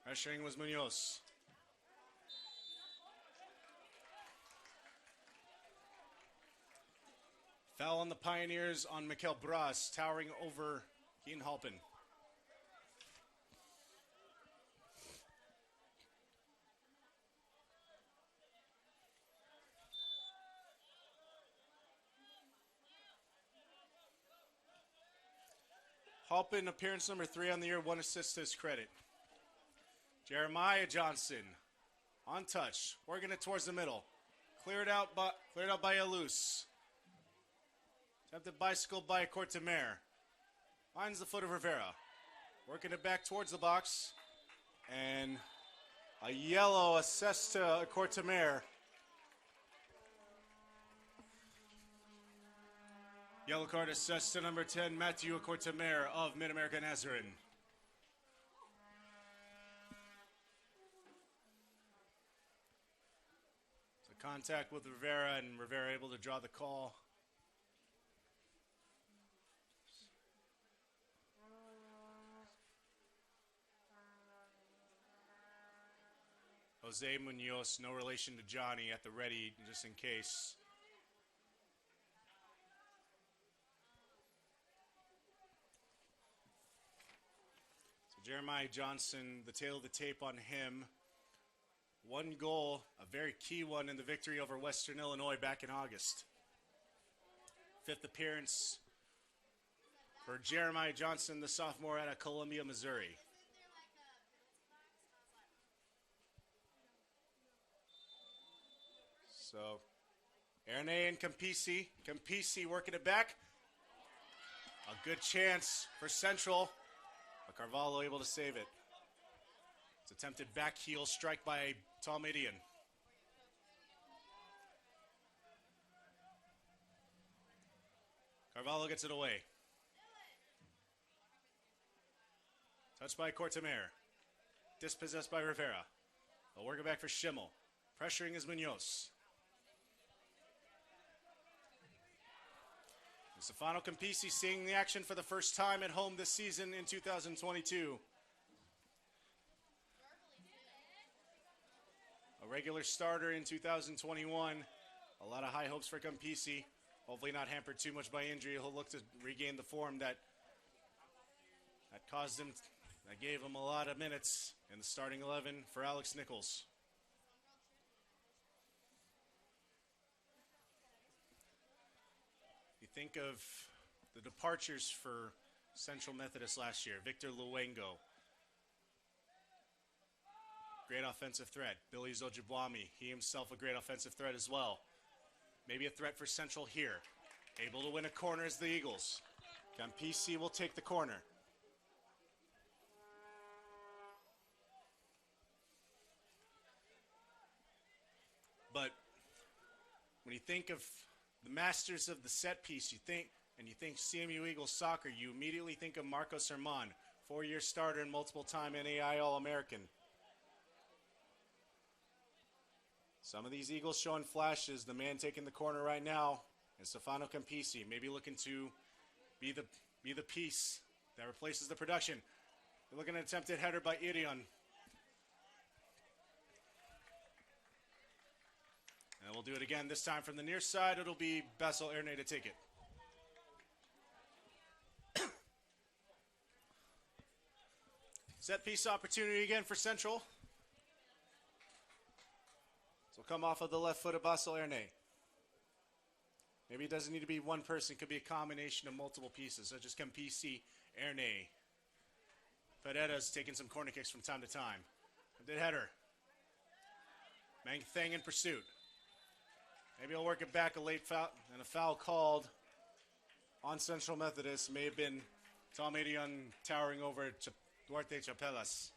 Pressuring was Munoz. Foul on the Pioneers on Mikel Bras, towering over Kian Halpin. Halpin, appearance number 3 on the year, 1 assist to his credit. Jeremiah Johnson, on touch, working it towards the middle. Cleared out by Elus. Attempted bicycle by Cortemare. Finds the foot of Rivera. Working it back towards the box. And a yellow assessed to Cortemare. Yellow card assessed to number 10, Matthew Cortemare of MidAmerica Nazarene. So contact with Rivera, and Rivera able to draw the call. Jose Munoz, no relation to Johnny, at the ready just in case. So Jeremiah Johnson, the tail of the tape on him. 1 goal, a very key one in the victory over Western Illinois back in August. 5th appearance for Jeremiah Johnson, the sophomore out of Columbia, Missouri. So, Erne and Campisi. Campisi working it back. A good chance for Central, but Carvalho able to save it. It's attempted back heel strike by Tom Idian. Carvalho gets it away. Touched by Cortemare. Dispossessed by Rivera. They'll work it back for Schimmel. Pressuring is Munoz. Stefano Campisi seeing the action for the first time at home this season in 2022. A regular starter in 2021. A lot of high hopes for Campisi. Hopefully not hampered too much by injury. He'll look to regain the form that caused him, that gave him a lot of minutes in the starting 11 for Alex Nichols. Think of the departures for Central Methodist last year. Victor Luengo. Great offensive threat. Billy Zojibwami, he himself a great offensive threat as well. Maybe a threat for Central here. Able to win a corner as the Eagles. Campisi will take the corner. But when you think of the masters of the set piece, you think CMU Eagles soccer, you immediately think of Marcos Herman, 4-year starter and multiple-time NAI All-American. Some of these Eagles showing flashes. The man taking the corner right now is Stefano Campisi, maybe looking to be the piece that replaces the production. They're looking at an attempted header by Irion. And we'll we'll do it again. This time from the near side, it'll be Basil Erne to take it. Set piece opportunity again for Central. So we'll come off of the left foot of Basil Erne. Maybe it doesn't need to be one person. It could be a combination of multiple pieces, such as Campisi, Erne. Pereira's taking some corner kicks from time to time. The header. Mang Thang in pursuit. Maybe he'll work it back, a late foul, and a foul called on Central Methodist. May have been Tom Adion towering over Duarte Chapelas.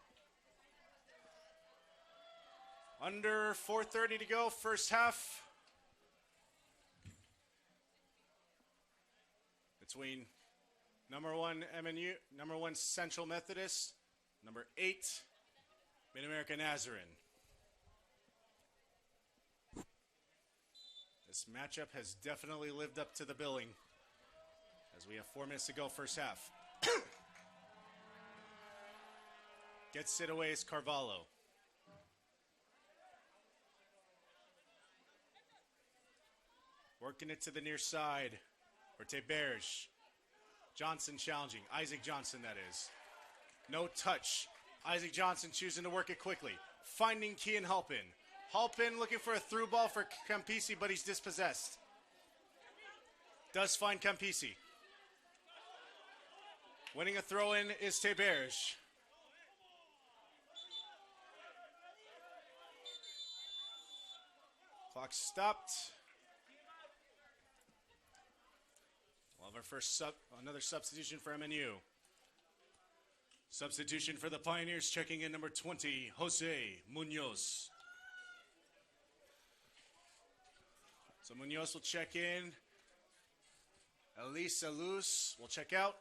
Under 4:30 to go, first half. Between number 1 MNU, number 1 Central Methodist, number 8 MidAmerica Nazarene. This matchup has definitely lived up to the billing as we have 4 minutes to go, first half. Gets it away is Carvalho. Working it to the near side for Teberge. Johnson challenging. Isaac Johnson, that is. No touch. Isaac Johnson choosing to work it quickly. Finding Kian Halpin. Halpin looking for a through ball for Campisi, but he's dispossessed. Does find Campisi. Winning a throw-in is Teberge. Clock stopped. We'll have our first another substitution for MNU. Substitution for the Pioneers, checking in number 20, Jose Munoz. So Munoz will check in. Elise Alous will check out.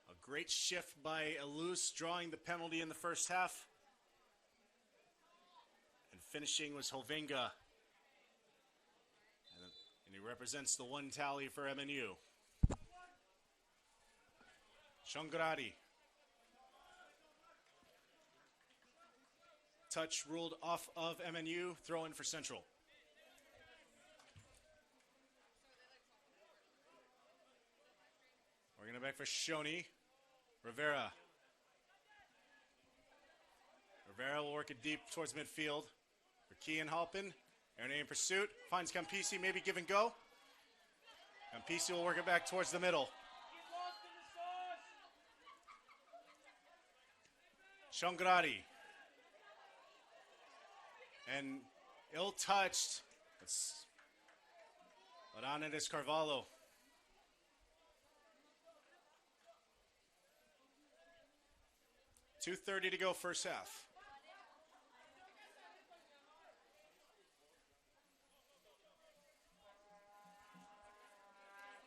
A great shift by Alous, drawing the penalty in the first half. And finishing was Hovenga. And he represents the 1 tally for MNU. Shongradi. Touch ruled off of MNU. Throw in for Central. We're going to back for Shoney. Rivera. Rivera will work it deep towards midfield. For Kian Halpin. Erne in pursuit. Finds Campisi, maybe give and go. Campisi will work it back towards the middle. Shongradi. And ill-touched. But on it is Carvalho. .2:30 to go, first half.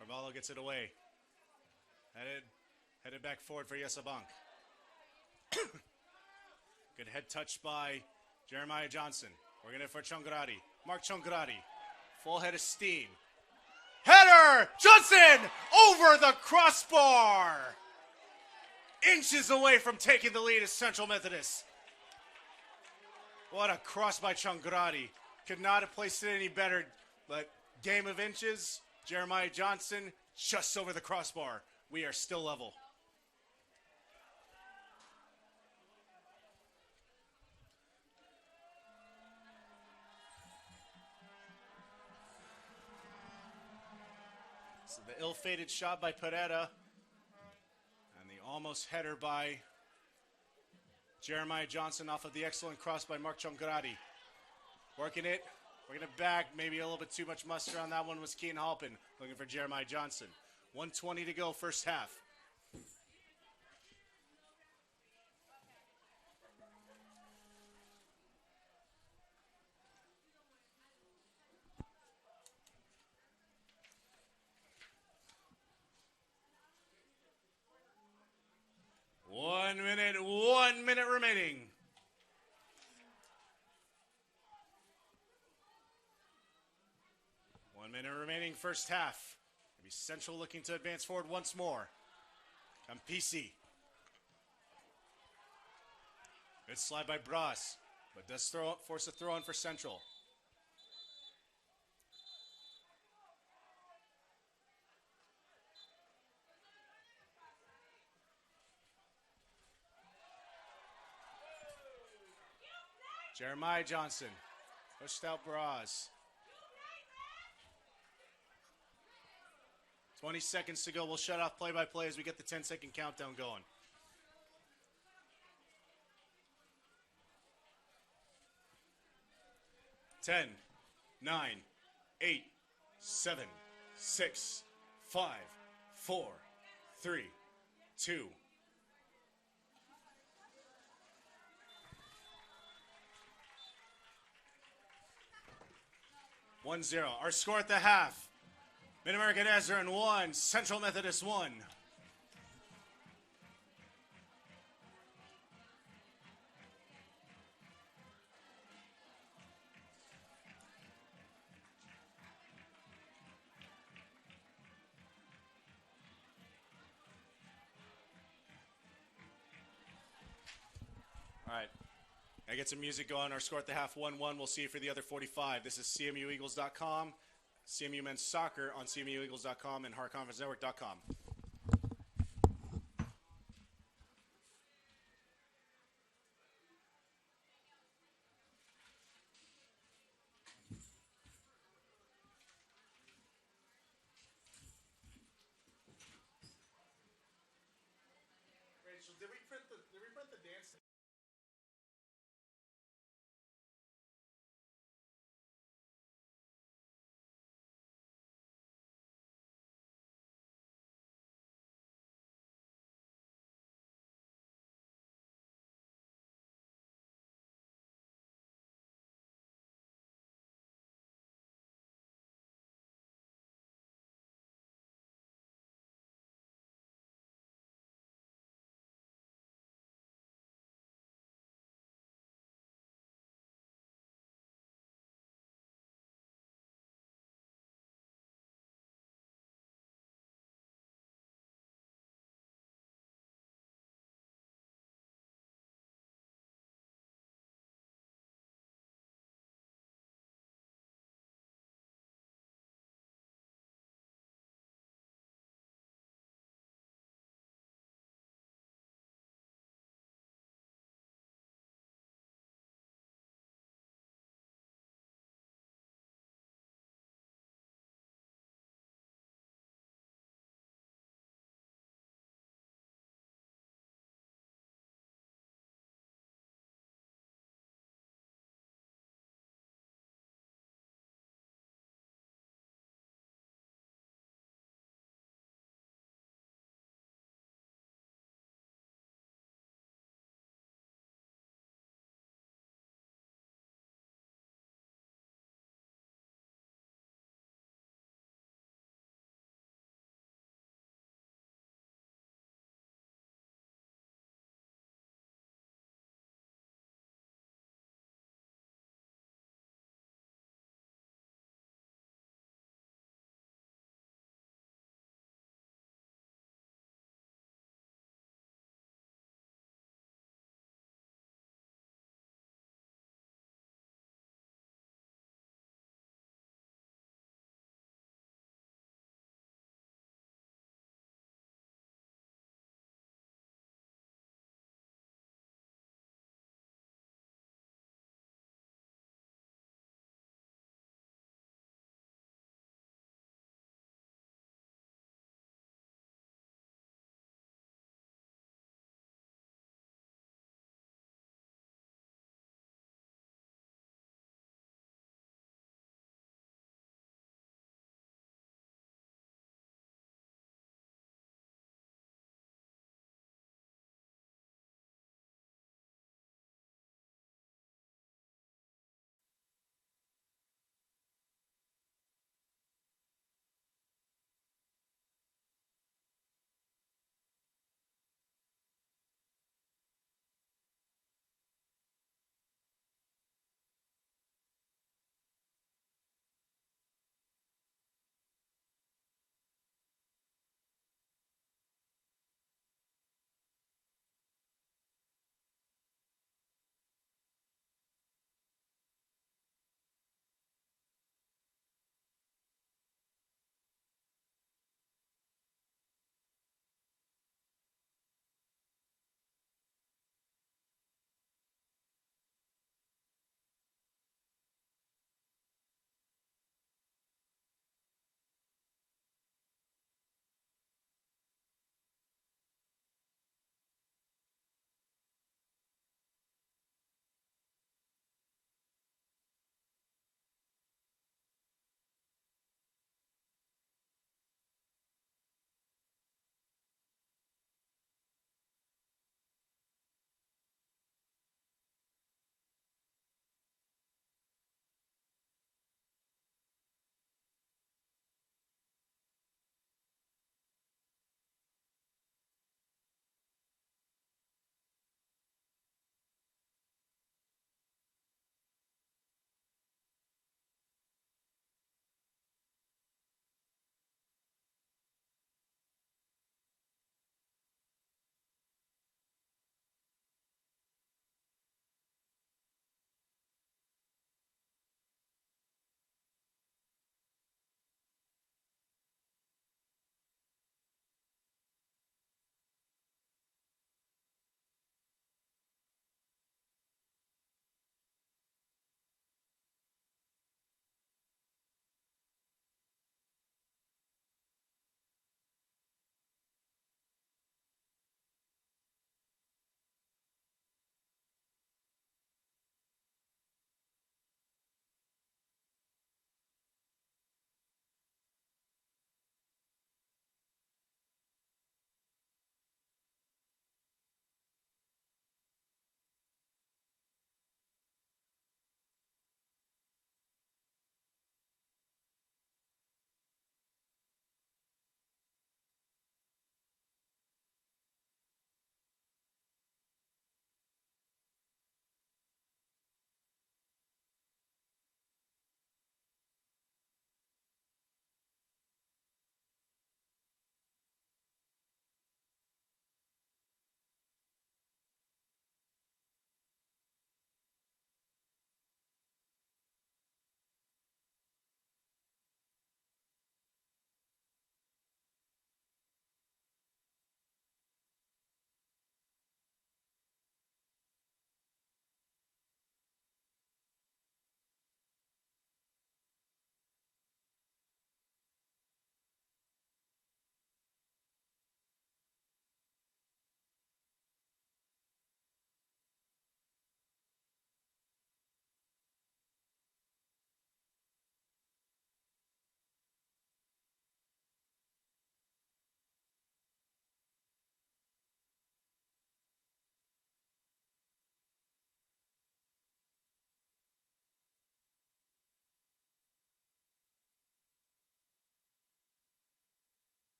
Carvalho gets it away. Headed back forward for Yesabank. Good head touch by Jeremiah Johnson. Working it for Chongradi. Mark Chongradi. Full head of steam. Header! Johnson! Over the crossbar! Inches away from taking the lead is Central Methodist. What a cross by Chongradi. Could not have placed it any better, but game of inches. Jeremiah Johnson just over the crossbar. We are still level. So the ill-fated shot by Pereira. And the almost header by Jeremiah Johnson off of the excellent cross by Mark Chongradi. Working it back. Maybe a little bit too much muster on that one was Kian Halpin. Looking for Jeremiah Johnson. 1:20 to go, first half. One minute remaining. Remaining first half. Maybe Central looking to advance forward once more. Campisi. Good slide by Bras, but does force a throw in for Central. Jeremiah Johnson. Pushed out Braz. 20 seconds to go. We'll shut off play-by-play as we get the 10-second countdown going. Ten, 9, 8, 7, 6, 5, 4, 3, 2. One zero. Our score at the half. MidAmerica Nazarene 1, Central Methodist 1. All right. I get some music going. Our score at the half 1-1. We'll see you for the other 45. This is CMUEagles.com, CMU Men's Soccer on CMUEagles.com and HeartConferenceNetwork.com. Rachel, did we print the dance?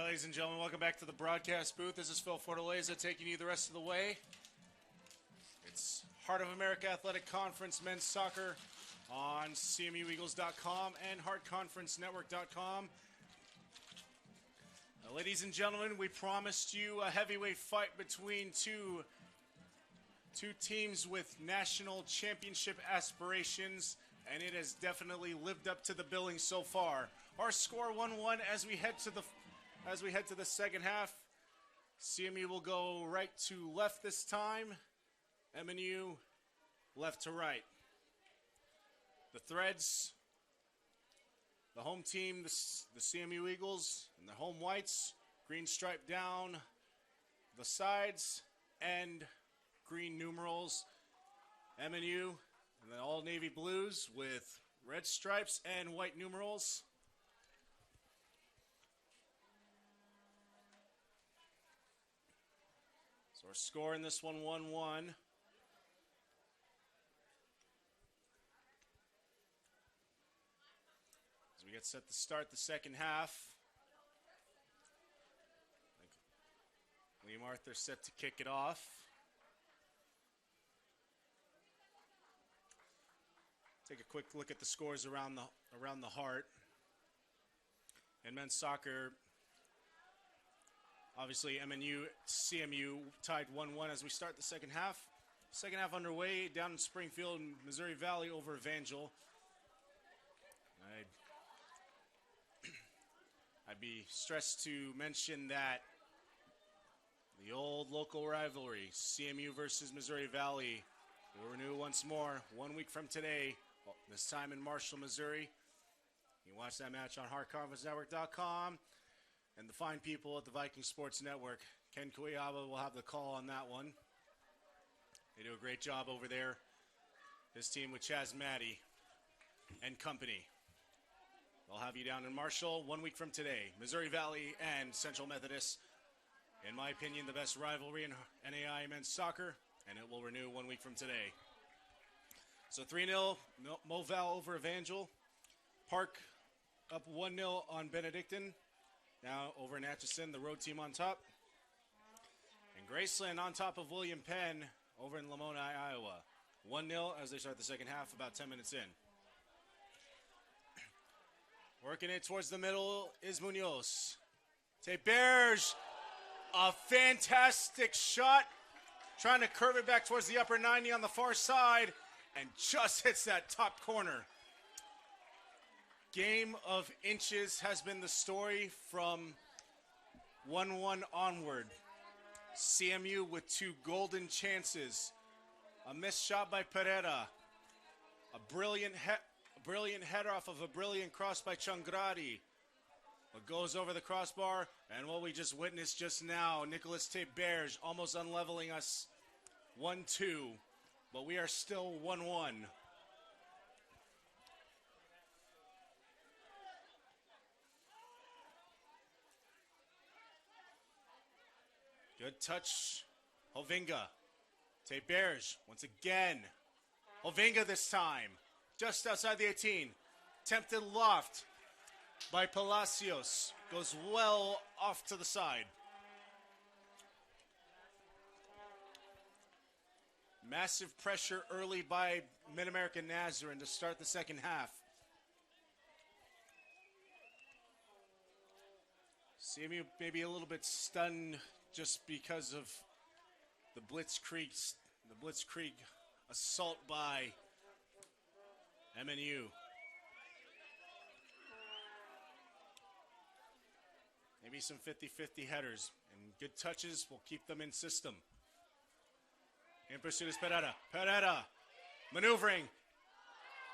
Ladies and gentlemen, welcome back to the broadcast booth. This is Phil Fortaleza taking you the rest of the way. It's Heart of America Athletic Conference Men's Soccer on CMUEagles.com and HeartConferenceNetwork.com. Ladies and gentlemen, we promised you a heavyweight fight between two teams with national championship aspirations, and it has definitely lived up to the billing so far. Our score 1-1 as we head to the second half. CMU will go right to left this time. MNU left to right. The Threads, the home team, the CMU Eagles, and the home whites, green stripe down the sides and green numerals. MNU and the all navy blues with red stripes and white numerals. So our score in this one, 1-1. As we get set to start the second half. Liam Arthur set to kick it off. Take a quick look at the scores around the heart. In men's soccer, obviously MNU, CMU tied 1-1 as we start the second half. Second half underway down in Springfield, Missouri Valley over Evangel. I'd be stressed to mention that the old local rivalry, CMU versus Missouri Valley, will renew once more 1 week from today, this time in Marshall, Missouri. You can watch that match on HeartConferenceNetwork.com. And the fine people at the Viking Sports Network, Ken Kuyaba will have the call on that one. They do a great job over there. His team with Chaz Maddie and company. They'll have you down in Marshall 1 week from today. Missouri Valley and Central Methodist. In my opinion, the best rivalry in NAI men's soccer, and it will renew 1 week from today. So 3-0, Moval over Evangel. Park up 1-0 on Benedictine. Now over in Atchison, the road team on top. And Graceland on top of William Penn over in Lamoni, Iowa. 1-0 as they start the second half, about 10 minutes in. Working it towards the middle is Munoz. Teberge, a fantastic shot. Trying to curve it back towards the upper 90 on the far side. And just hits that top corner. Game of inches has been the story from 1-1 onward. CMU with two golden chances. A missed shot by Pereira. A brilliant header off of a brilliant cross by Changradi. It goes over the crossbar, and what we just witnessed just now, Nicolas Teberge almost unleveling us 1-2, but we are still 1-1. Good touch, Hovinga. Teberge once again. Hovinga this time, just outside the 18. Tempted loft by Palacios. Goes well off to the side. Massive pressure early by MidAmerica Nazarene to start the second half. CMU maybe a little bit stunned just because of the Blitzkrieg assault by MNU. Maybe some 50-50 headers and good touches will keep them in system. In pursuit is Pereira. Pereira maneuvering.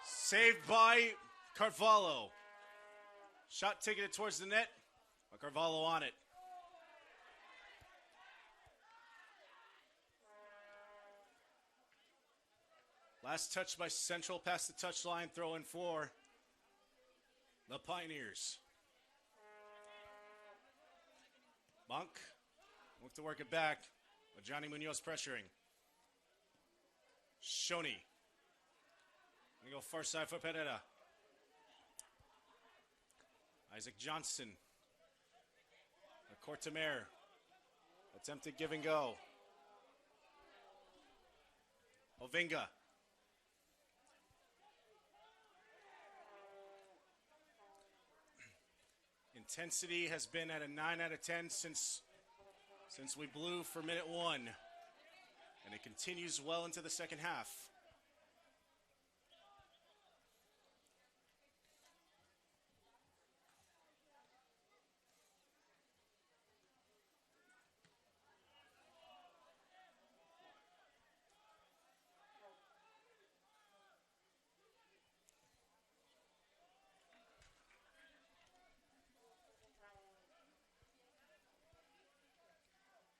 Saved by Carvalho. Shot ticketed towards the net, but Carvalho on it. Last touch by Central past the touchline, throw in for the Pioneers. Monk look to work it back, but Johnny Munoz pressuring. Shoney. Gonna go far side for Pereira. Isaac Johnson. Cortemare. Attempted give and go. Ovinga. Intensity has been at a 9 out of 10 since we blew for minute 1. And it continues well into the second half.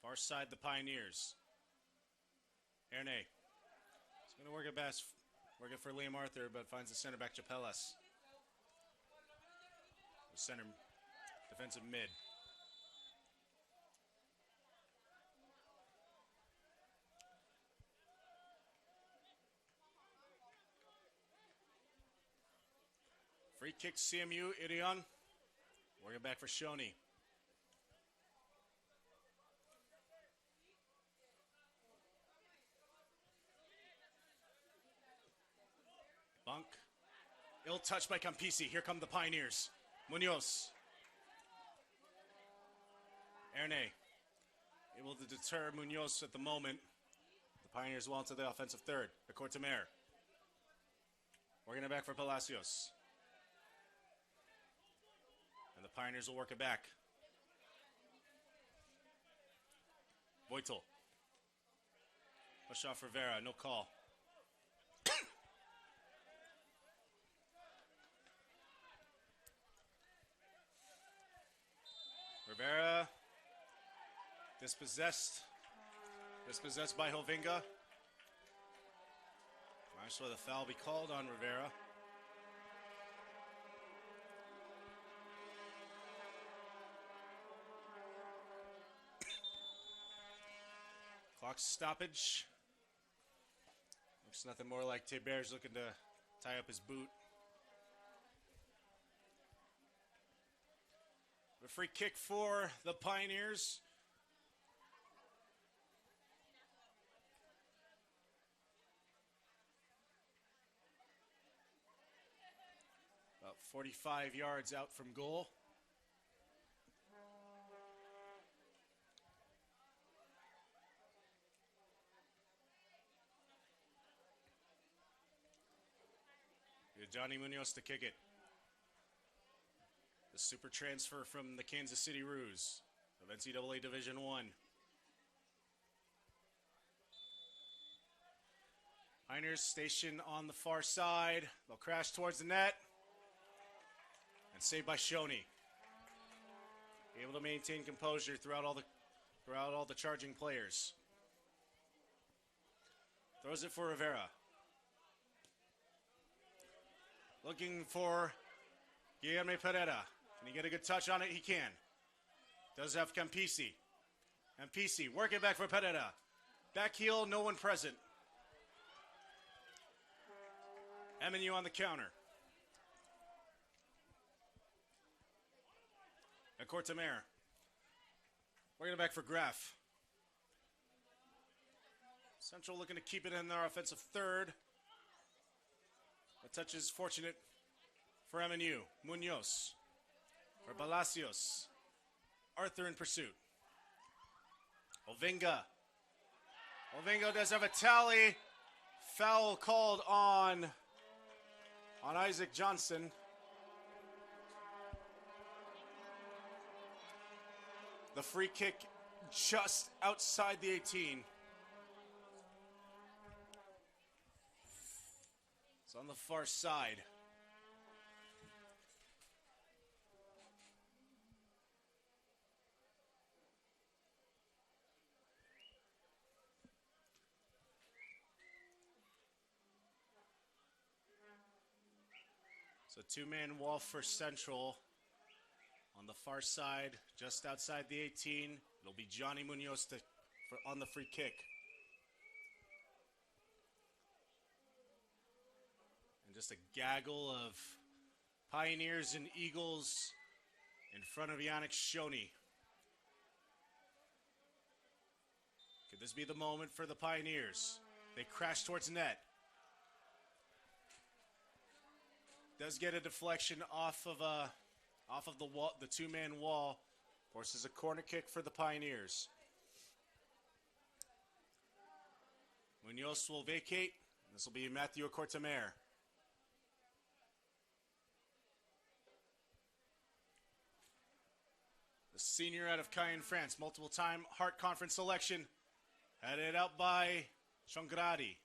Far side, the Pioneers. Ernay. He's going to work it best. Working for Liam Arthur, but finds the center back, Chapelas. The center, defensive mid. Free kick, CMU, Irion. Working back for Shoney. Bunk. Ill touch by Campisi. Here come the Pioneers. Munoz. Ernay. Able to deter Munoz at the moment. The Pioneers well into the offensive third. The Cortemare. Working it back for Palacios. And the Pioneers will work it back. Voitel. Push off Rivera. No call. Rivera, dispossessed by Hovinga. I saw the foul be called on Rivera. Clock stoppage. Looks nothing more like Teber's looking to tie up his boot. A free kick for the Pioneers. About 45 yards out from goal. Johnny Munoz to kick it. The super transfer from the Kansas City Roos of NCAA Division I. Pioneers stationed on the far side. They'll crash towards the net. And saved by Shoney. Able to maintain composure throughout all the charging players. Throws it for Rivera. Looking for Guillermo Pereira. Can he get a good touch on it? He can. Does have Campisi. Campisi, work it back for Pereira. Back heel, no one present. MNU on the counter. And Cortemare. Working it back for Graff. Central looking to keep it in their offensive third. The touch is fortunate for MNU. Munoz. For Palacios. Arthur in pursuit. Ovinga. Ovinga does have a tally. Foul called on Isaac Johnson. The free kick just outside the 18. It's on the far side. So two-man wall for Central. On the far side, just outside the 18, it'll be Johnny Munoz on the free kick. And just a gaggle of Pioneers and Eagles in front of Yannick Shoney. this be the moment for the Pioneers? They crash towards net. Does get a deflection off of the wall, the two-man wall. Forces a corner kick for the Pioneers. Munoz will vacate. This will be Matthew Cortamere. The senior out of Caen, France, multiple-time Hart Conference selection, headed out by Shongradi.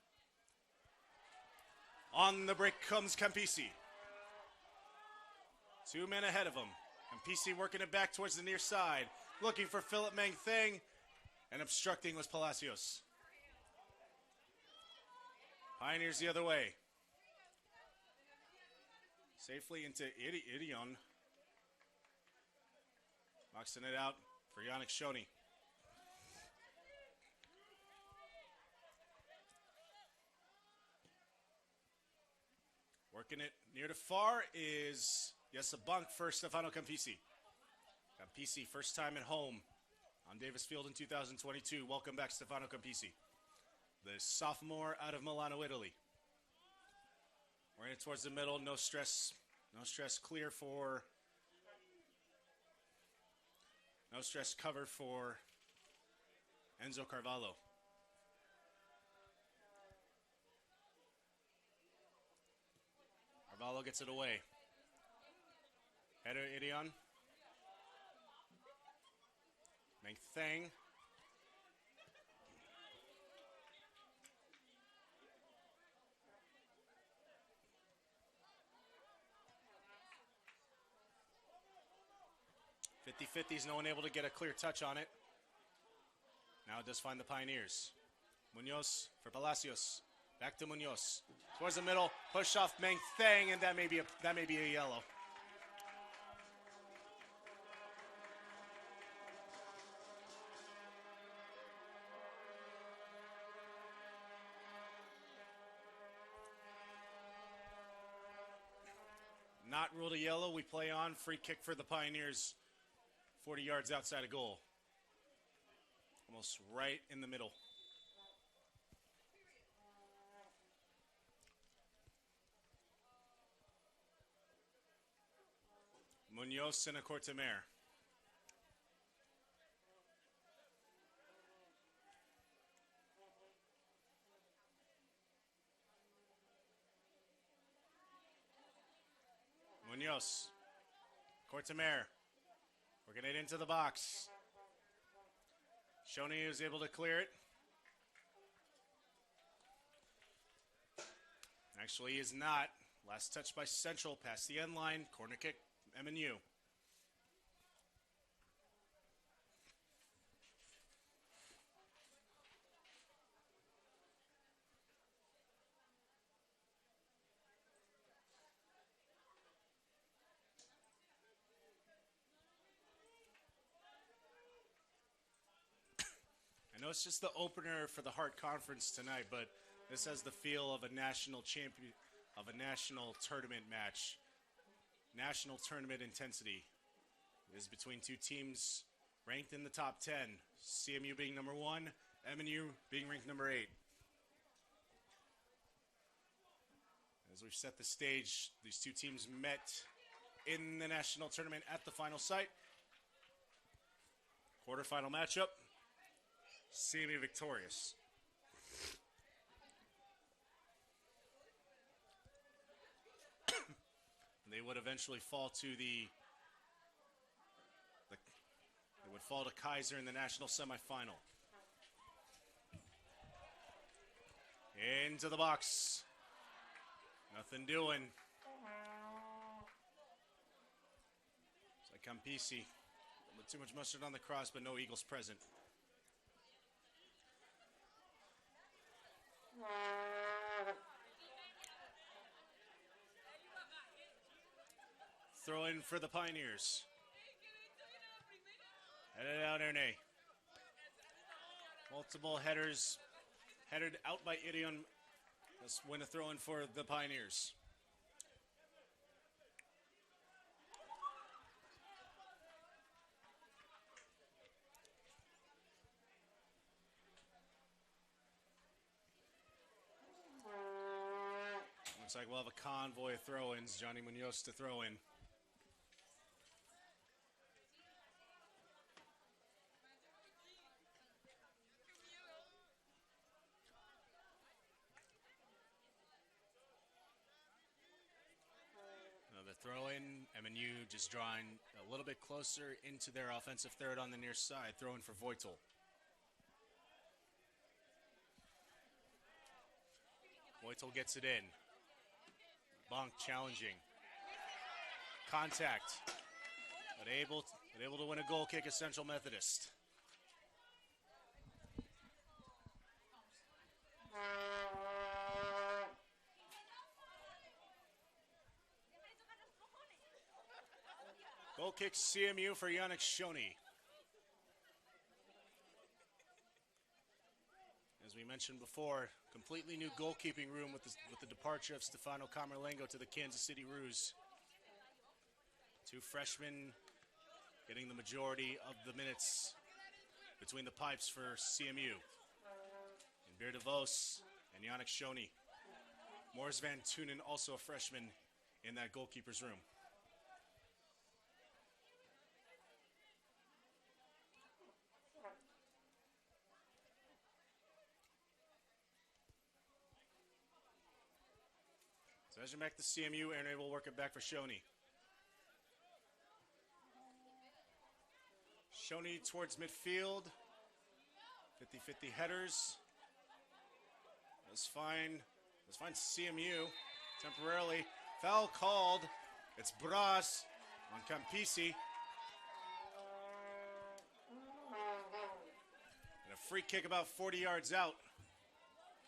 On the break comes Campisi. 2 men ahead of him. Campisi working it back towards the near side, looking for Philip Mengtheng, and obstructing was Palacios. Pioneers the other way. Safely into Idion. Boxing it out for Yannick Shoney. Working it near to far is, yes, a bunk for Stefano Campisi. Campisi, first time at home on Davis Field in 2022. Welcome back, Stefano Campisi. The sophomore out of Milano, Italy. We're in towards the middle, no stress clear for, no stress cover for Enzo Carvalho. Carvalho gets it away. Header Idion. Mengtheng. Fifties, no one able to get a clear touch on it. Now it does find the Pioneers. Munoz for Palacios. Back to Munoz. Towards the middle, push off Mengtheng, and that may be a yellow. Not ruled a yellow. We play on. Free kick for the Pioneers. 40 yards outside of goal. Almost right in the middle. Munoz and a Cortamere. Munoz. Cortamere. Working it into the box. Shoney is able to clear it. Actually, he is not. Last touch by Central, past the end line. Corner kick, MNU. I know it's just the opener for the Hart Conference tonight, but this has the feel of a national champion, of a national tournament match. National tournament intensity is between two teams ranked in the top 10. CMU being number 1, MNU being ranked number 8. As we've set the stage, these two teams met in the national tournament at the final site. Quarterfinal matchup. CMU victorious. They would eventually fall to they would fall to Kaiser in the national semifinal. Into the box. Nothing doing. It's like Campisi. Too much mustard on the cross, but no Eagles present. Throw in for the Pioneers. Headed out, Erne. Multiple headers. Headed out by Idion. Let's win a throw in for the Pioneers. Looks like we'll have a convoy of throw-ins. Johnny Munoz to throw in. The throw-in, MNU just drawing a little bit closer into their offensive third on the near side. Throw-in for Voitel. Voitel gets it in. Bonk challenging. Contact. But able to win a goal kick is Central Methodist. Goal kick CMU for Yannick Shoney. As we mentioned before, completely new goalkeeping room with the departure of Stefano Camerlengo to the Kansas City Roos. Two freshmen getting the majority of the minutes between the pipes for CMU. And Beer de Vos and Yannick Shoney. Morris Van Tunen, also a freshman in that goalkeeper's room. So as you back to CMU, Aaron will work it back for Shoney. Shoney towards midfield. 50-50 headers. That's fine. That's fine CMU temporarily. Foul called. It's Bras on Campisi. And a free kick about 40 yards out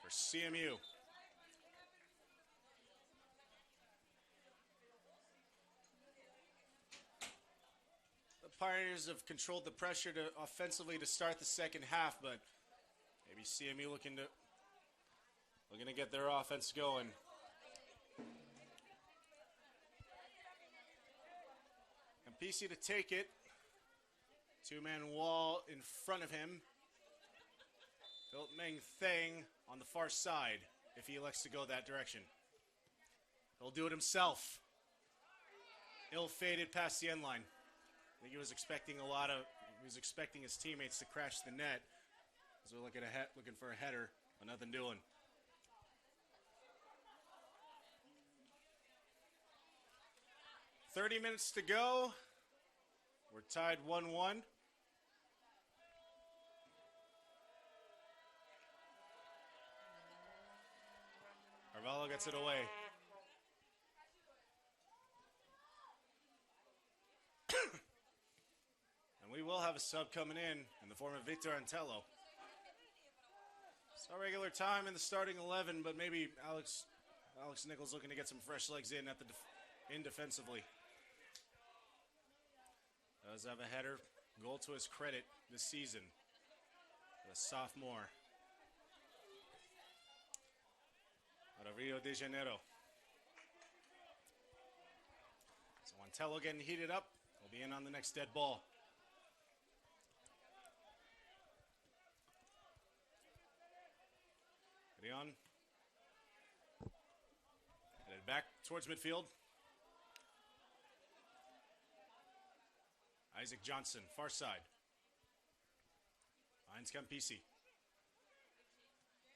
for CMU. Pioneers have controlled the pressure offensively to start the second half, but maybe CMU looking to get their offense going. And PC to take it. Two-man wall in front of him. Philip Meng Thang on the far side if he elects to go that direction. He'll do it himself. Ill-fated past the end line. I think he was expecting his teammates to crash the net. So we're looking for a header, but nothing doing. "30 minutes to go. We're tied 1-1. Arvalo gets it away. We will have a sub coming in the form of Victor Antello. It's our regular time in the starting 11, but maybe Alex Nichols looking to get some fresh legs in defensively. Does have a header, goal to his credit this season. The sophomore out of Rio de Janeiro. So Antello getting heated up. Will be in on the next dead ball. Leon. Headed back towards midfield. Isaac Johnson, far side. Finds Campisi.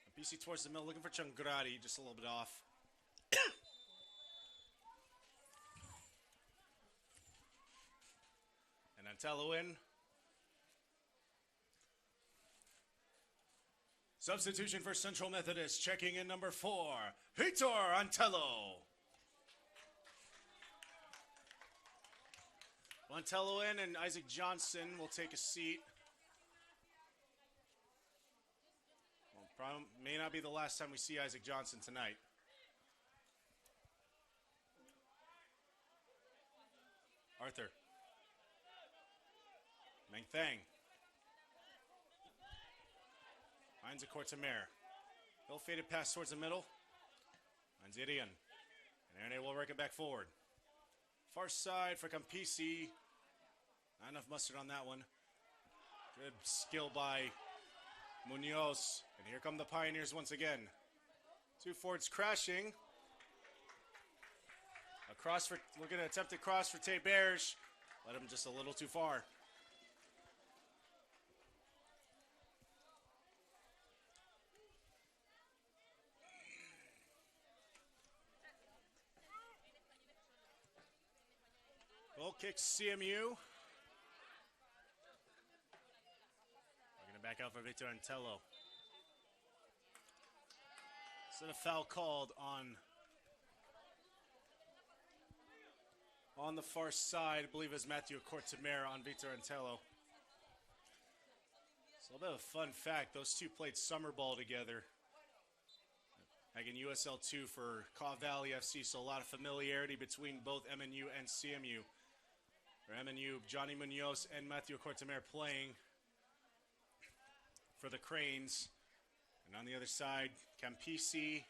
Campisi towards the middle, looking for Changrati, just a little bit off. And Antello in. Substitution for Central Methodist, checking in number 4, Victor Antello. Antello in, and Isaac Johnson will take a seat. Well, may not be the last time we see Isaac Johnson tonight. Arthur. Meng Thang. Finds a Cortamere. Ill-fated pass towards the middle. Finds Irian. And Erne will work it back forward. Far side for Campisi. Not enough mustard on that one. Good skill by Munoz. And here come the Pioneers once again. Two forwards crashing. Look at an attempted cross for Tay Bears. Led him just a little too far. Goal kick CMU. We're going to back out for Victor Antello. Instead of foul called on the far side, I believe it was Matthew Cortamera on Victor Antello. So a little bit of a fun fact, those two played summer ball together. Like in USL 2 for Caw Valley FC, so a lot of familiarity between both MNU and CMU. For MNU, Johnny Munoz and Matthew Cortamera playing for the Cranes. And on the other side, Campisi,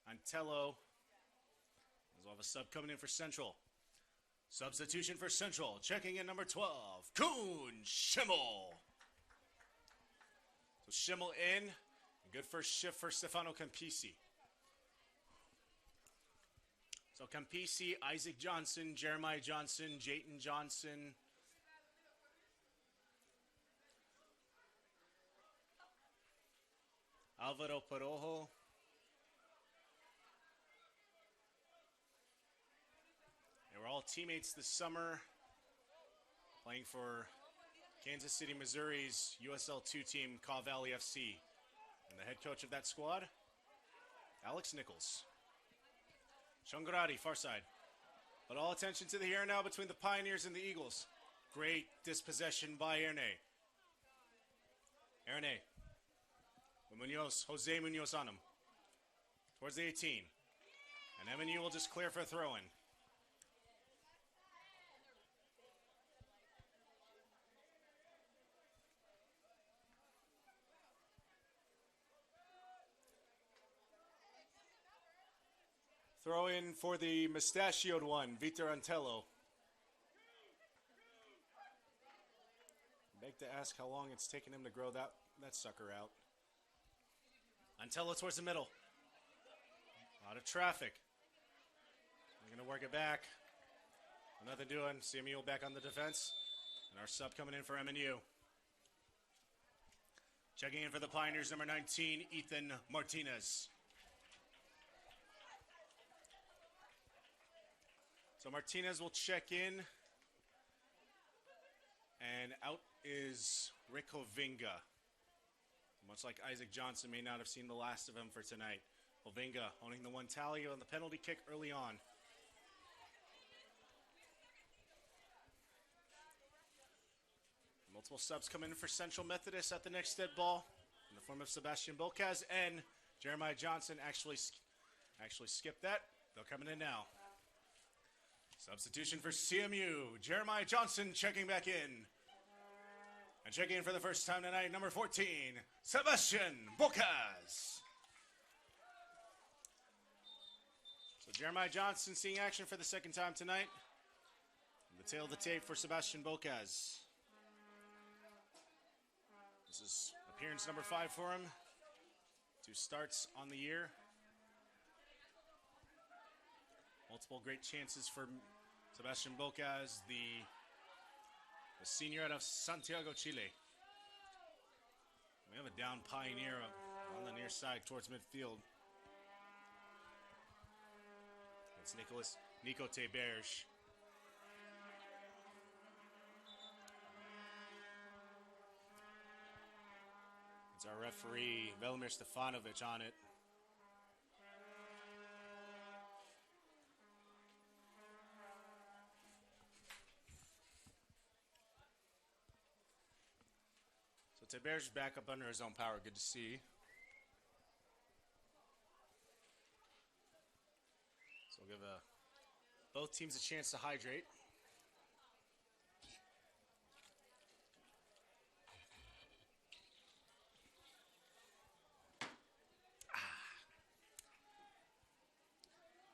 Antello. We'll have a sub coming in for Central. Substitution for Central. Checking in number 12, Kuhn Schimmel. So Schimmel in. Good first shift for Stefano Campisi. So Campisi, Isaac Johnson, Jeremiah Johnson, Jayton Johnson. Alvaro Parojo. They were all teammates this summer, playing for Kansas City, Missouri's USL 2 team, Caw Valley FC. And the head coach of that squad, Alex Nichols. Shongarati, far side. But all attention to the here and now between the Pioneers and the Eagles. Great dispossession by Erne. Erne. With Munoz, Jose Munoz on him. Towards the 18. And MNU will just clear for a throw-in. Throw in for the mustachioed one, Victor Antello. Beg to ask how long it's taken him to grow that sucker out. Antello towards the middle. A lot of traffic. They're going to work it back. Nothing doing. CMU back on the defense. And our sub coming in for MNU. Checking in for the Pioneers, number 19, Ethan Martinez. So Martinez will check in, and out is Rick Hovinga. Much like Isaac Johnson, may not have seen the last of him for tonight. Hovinga owning the one tally on the penalty kick early on. Multiple subs come in for Central Methodist at the next dead ball in the form of Sebastian Bocaz and Jeremiah Johnson actually skipped that. They're coming in now. Substitution for CMU. Jeremiah Johnson checking back in. And checking in for the first time tonight, number 14, Sebastian Bocaz. So Jeremiah Johnson seeing action for the second time tonight. The tail of the tape for Sebastian Bocaz. This is appearance number 5 for him. 2 starts on the year. Multiple great chances for Sebastian Bocaz, the senior out of Santiago, Chile. We have a down Pioneer on the near side towards midfield. It's Nico Teberge. It's our referee, Velimir Stefanovic, on it. So Teberge back up under his own power. Good to see. So we'll give both teams a chance to hydrate.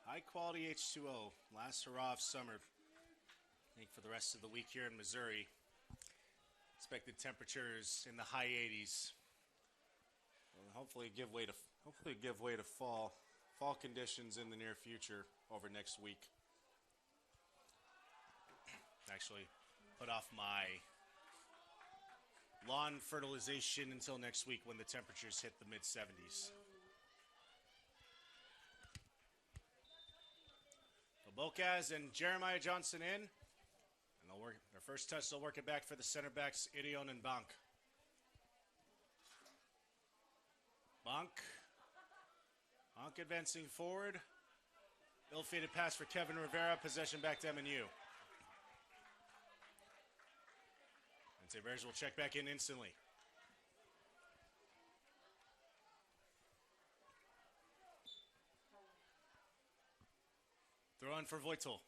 High quality H2O. Last hurrah of summer. I think for the rest of the week here in Missouri. Expected temperatures in the high 80s. Well, hopefully give way to fall fall conditions in the near future over next week. Actually, put off my lawn fertilization until next week when the temperatures hit the mid-70s. Bocas and Jeremiah Johnson in. And they'll work their first touch, they'll work it back for the center backs, Irion and Bank. Bank advancing forward. Ill-fated pass for Kevin Rivera. Possession back to MNU. And Tevez will check back in instantly. Throw in for Voitel.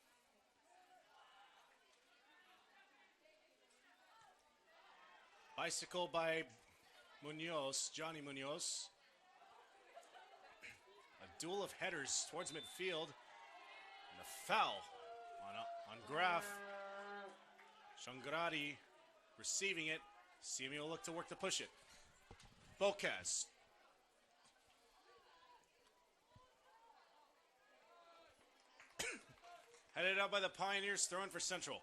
Bicycle by Munoz, Johnny Munoz. A duel of headers towards midfield. And a foul on Graf. Shangradi receiving it. Simi will look to work to push it. Bocas. Headed out by the Pioneers, throwing for Central.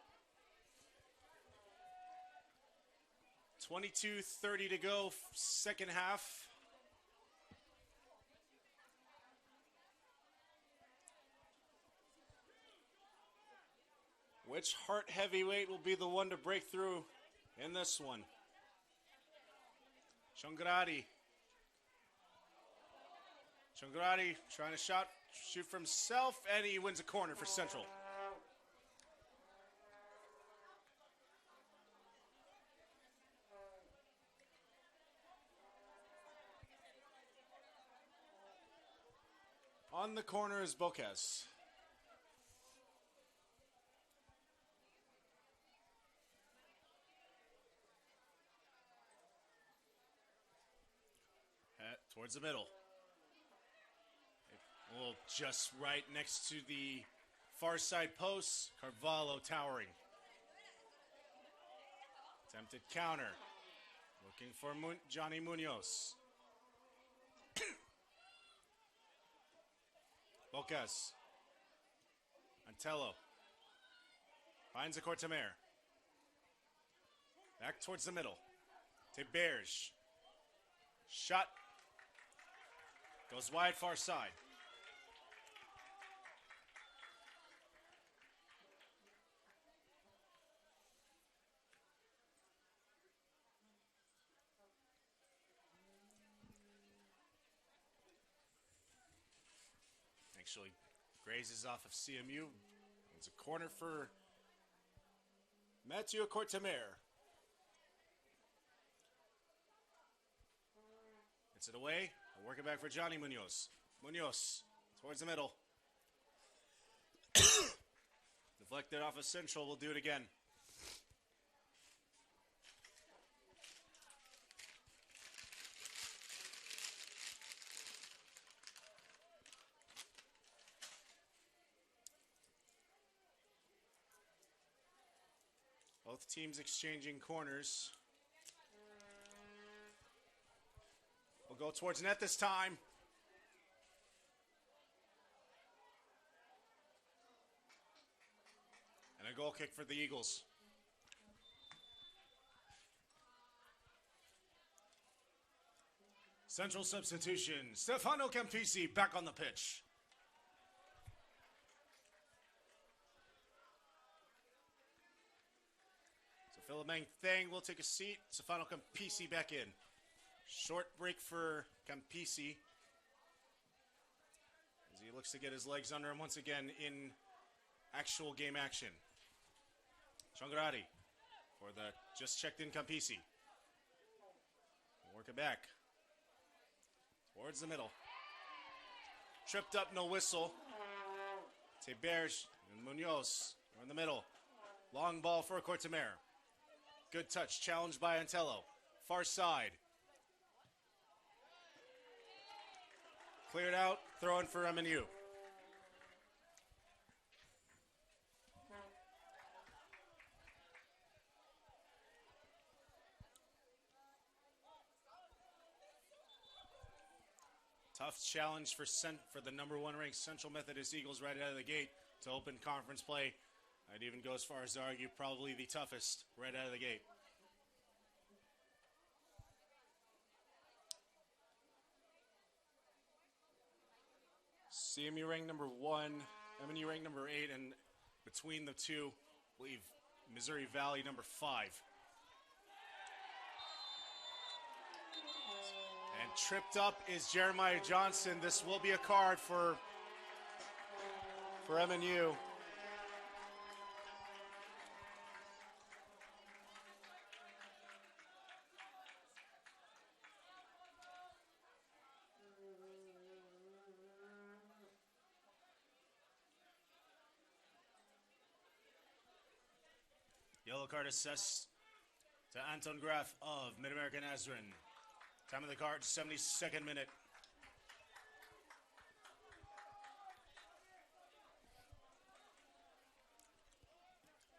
22:30 to go, second half. Which Heart heavyweight will be the one to break through in this one? Shangradi. Shangradi trying to shoot for himself, and he wins a corner for Central. On the corner is Bocas. Towards the middle. Well, just right next to the far side post. Carvalho towering. Attempted counter. Looking for Johnny Munoz. Bocas. Antello. Finds a Cortamere. Back towards the middle. Tevez. Shot. Goes wide, far side. Actually grazes off of CMU. It's a corner for Mathieu Cortamere. Gets it away. We'll work it back for Johnny Munoz. Munoz towards the middle. Deflected off of Central. We'll do it again. Both teams exchanging corners. We'll go towards net this time. And a goal kick for the Eagles. Central substitution. Stefano Campisi back on the pitch. So Philomeng Thang will take a seat. Stefano Campisi back in. Short break for Campisi as he looks to get his legs under him once again in actual game action. Shangradi for the just checked in Campisi. Work it back. Towards the middle. Tripped up, no whistle. Tevez and Munoz are in the middle. Long ball for Cortamere. Good touch, challenged by Antello. Far side. Cleared out, throw in for MNU. tough challenge for the number one ranked Central Methodist Eagles right out of the gate to open conference play. I'd even go as far as to argue probably the toughest right out of the gate. CMU ranked number 1, MNU ranked number 8, and between the two, I believe Missouri Valley number 5. And tripped up is Jeremiah Johnson. This will be a card for MNU. Yellow card assessed to Anton Graf of MidAmerica Nazarene. Time of the card, 72nd minute.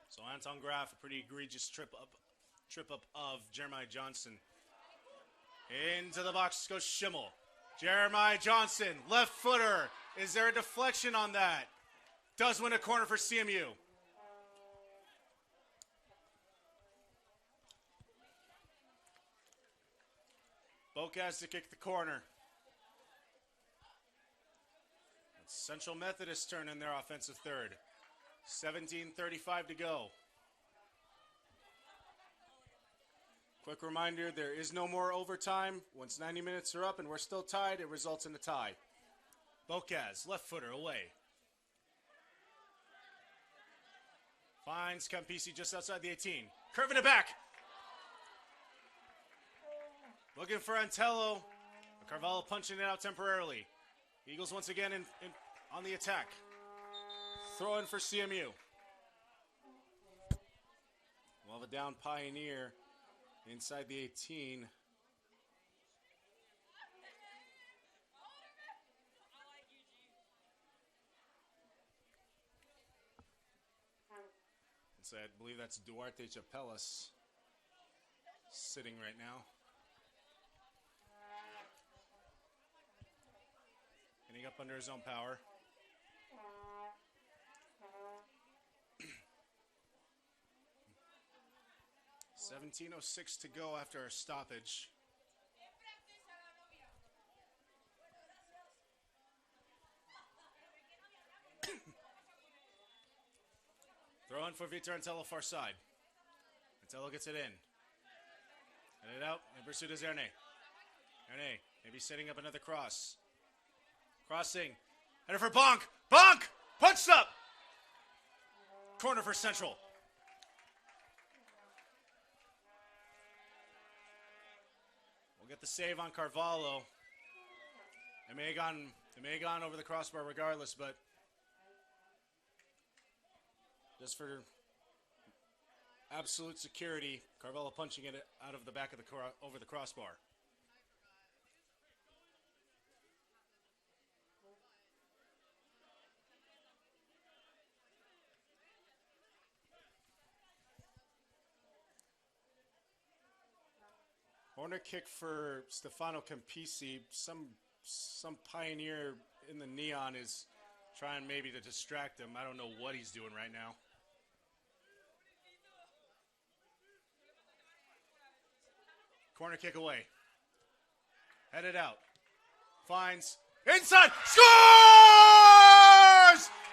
So Anton Graf, a pretty egregious trip up of Jeremiah Johnson. Into the box goes Schimmel. Jeremiah Johnson, left footer. Is there a deflection on that? Does win a corner for CMU. Boca has to kick the corner. It's Central Methodist turn in their offensive third. 17:35 to go. Quick reminder, there is no more overtime. Once 90 minutes are up and we're still tied, it results in a tie. Bocaz, left footer, away. Finds Campisi just outside the 18. Curving it back. Looking for Antello. Carvalho punching it out temporarily. Eagles once again on the attack. Throw in for CMU. We'll have a down Pioneer inside the 18. So I believe that's Duarte Chapelas sitting right now. Getting up under his own power. $17:06 to go after our stoppage. Throw in for Vitor Antello, far side. Antello gets it in. And it out in pursuit is Erne. Erne maybe setting up another cross. Crossing. Header for Bonk. Bonk! Punched up! Corner for Central. We'll get the save on Carvalho. It may have gone over the crossbar regardless, but just for absolute security, Carvalho punching it out of the back of the over the crossbar. Corner kick for Stefano Campisi. Some Pioneer in the neon is trying maybe to distract him. I don't know what he's doing right now. Corner kick away. Headed out. Finds. Inside. Scores!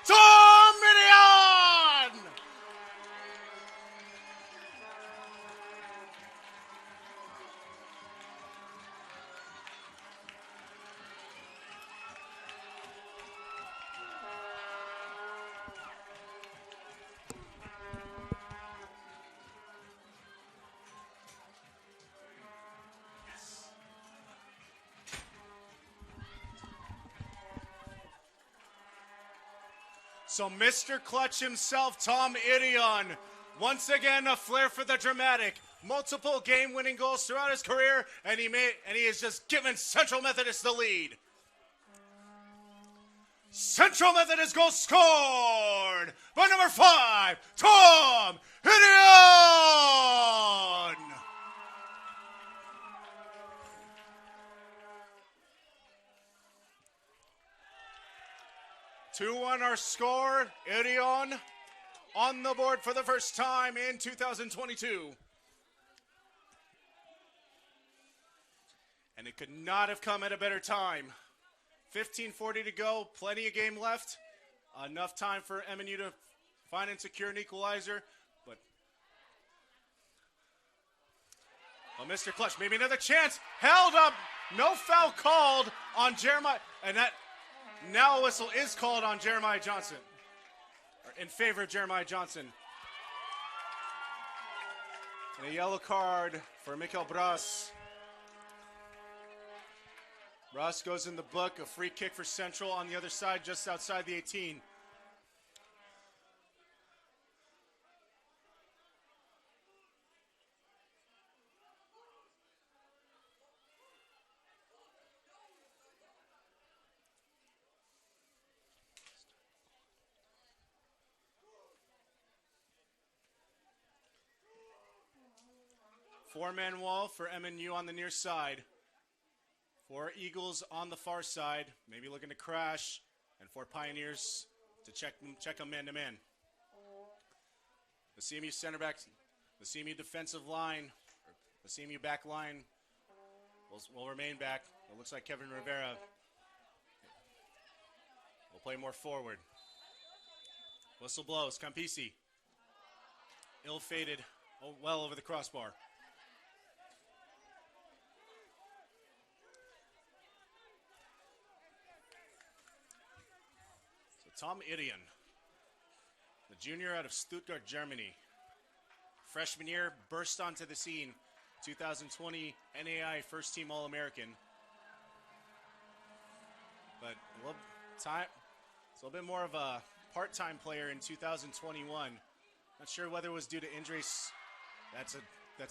Tom Midian! So Mr. Clutch himself, Tom Idion, once again a flair for the dramatic. Multiple game-winning goals throughout his career, and he has just given Central Methodist the lead. Central Methodist goal scored by number 5, Tom Idion! 2-1 our score. Irion on the board for the first time in 2022. And it could not have come at a better time. 15:40 to go, plenty of game left. Enough time for MNU to find and secure an equalizer. But Mr. Clutch, maybe another chance. Held up. No foul called on Jeremiah. And that now a whistle is called on Jeremiah Johnson. Or in favor of Jeremiah Johnson. And a yellow card for Mikel Bras. Ross goes in the book, a free kick for Central on the other side, just outside the 18. Four-man wall for MNU on the near side. 4 Eagles on the far side, maybe looking to crash, and 4 Pioneers to check them man-to-man. The CMU center back, the CMU defensive line, the CMU back line will remain back. It looks like Kevin Rivera will play more forward. Whistle blows, Campisi. Ill-fated, well over the crossbar. Tom Irion, the junior out of Stuttgart, Germany. Freshman year, burst onto the scene. 2020 NAI First Team All-American. But it's a little bit more of a part-time player in 2021. Not sure whether it was due to injuries. That's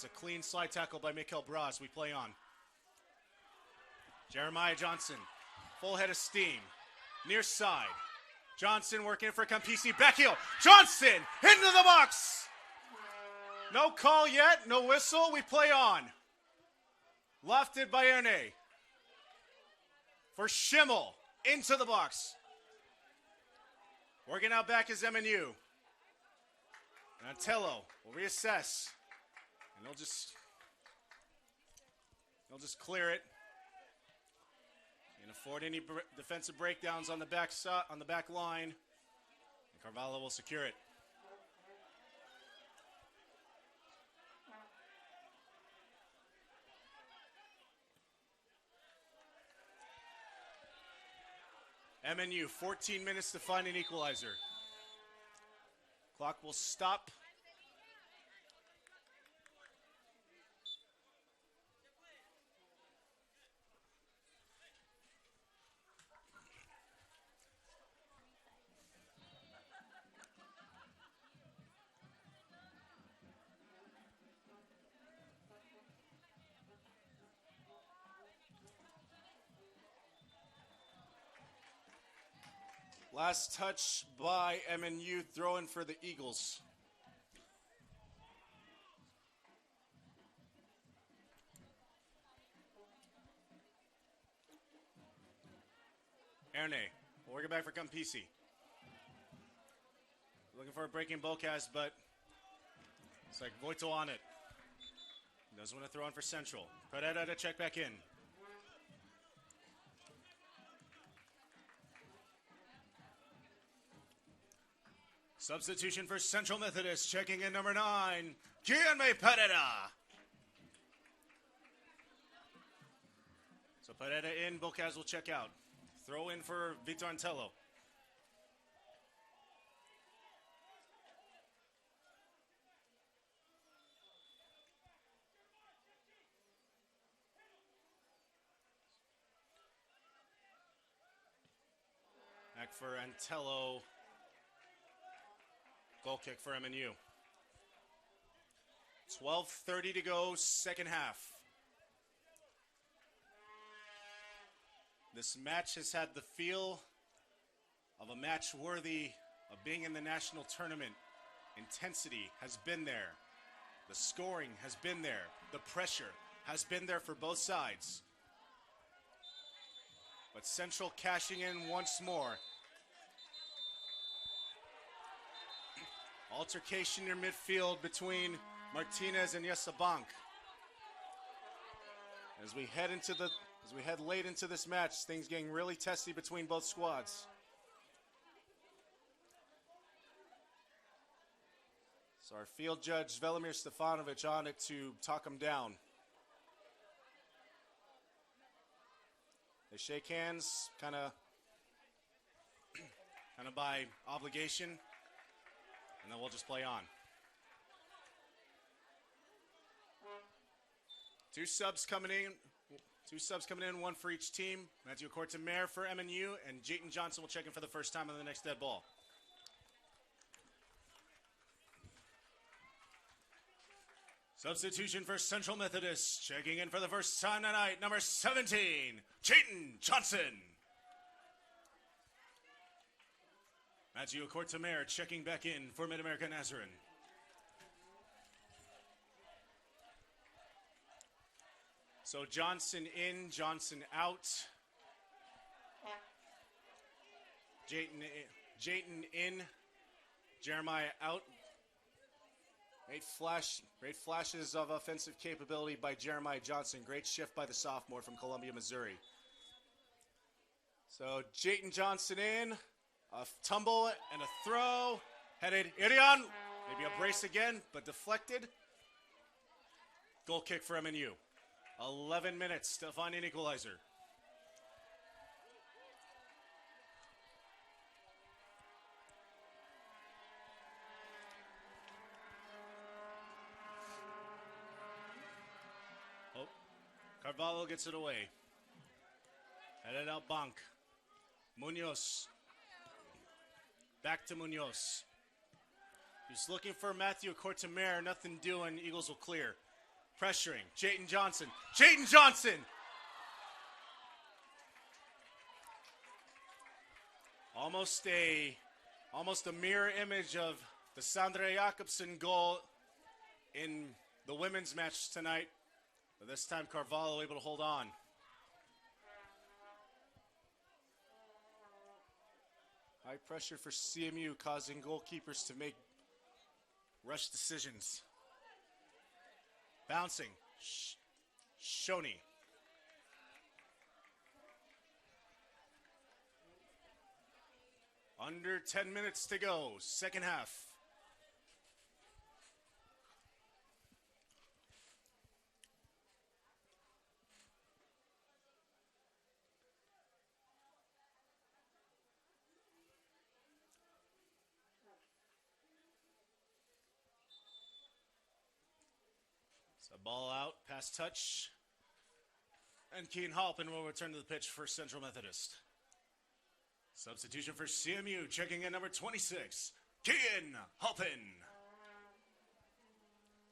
a clean slide tackle by Mikel Bras. We play on. Jeremiah Johnson, full head of steam. Near side. Johnson working for Campisi, back heel. Johnson into the box. No call yet, no whistle. We play on. Lofted by Erne. For Schimmel into the box. Working out back is MNU. And Antello will reassess. And they'll just clear it. Afford any defensive breakdowns on the back line, and Carvalho will secure it. MNU, 14 minutes to find an equalizer. Clock will stop. Last touch by MNU, throwing for the Eagles. Erne, working back for Campisi. Looking for a breaking Bocas, but it's like Voito on it. Doesn't want to throw in for Central. Pereira to check back in. Substitution for Central Methodist, checking in number 9, Guillermo Pereira. So Pereira in, Bocas will check out. Throw in for Vitor Antello. Back for Antello. Goal kick for MNU. 12:30 to go, second half. This match has had the feel of a match worthy of being in the national tournament. Intensity has been there. The scoring has been there. The pressure has been there for both sides. But Central cashing in once more. Altercation near midfield between Martinez and Yesabank. As we head late into this match, things getting really testy between both squads. So our field judge, Velimir Stefanovic, on it to talk him down. They shake hands, kind of by obligation, and then we'll just play on. Two subs coming in, one for each team. Matthew Cortemare for MNU, and Jayton Johnson will check in for the first time on the next dead ball. Substitution for Central Methodist, checking in for the first time tonight, number 17, Jayton Johnson. Matthew Cortemare checking back in for MidAmerica Nazarene. So Johnson in, Johnson out. Jayton in, Jeremiah out. Great flashes of offensive capability by Jeremiah Johnson. Great shift by the sophomore from Columbia, Missouri. So Jayton Johnson in, a tumble and a throw. Headed Irion, maybe a brace again, but deflected. Goal kick for MNU. 11 minutes to find an equalizer. Oh, Carvalho gets it away. Headed out Bank. Munoz. Back to Munoz. He's looking for Matthew Cortemare. Nothing doing. Eagles will clear. Pressuring. Jayton Johnson. Jayton Johnson! Almost a mirror image of the Sandra Jakobsen goal in the women's match tonight. But this time Carvalho able to hold on. High pressure for CMU causing goalkeepers to make rush decisions. Bouncing. Shoney. Under 10 minutes to go. Second half. Ball out, pass touch, and Keen Halpin will return to the pitch for Central Methodist. Substitution for CMU, checking in number 26, Keen Halpin.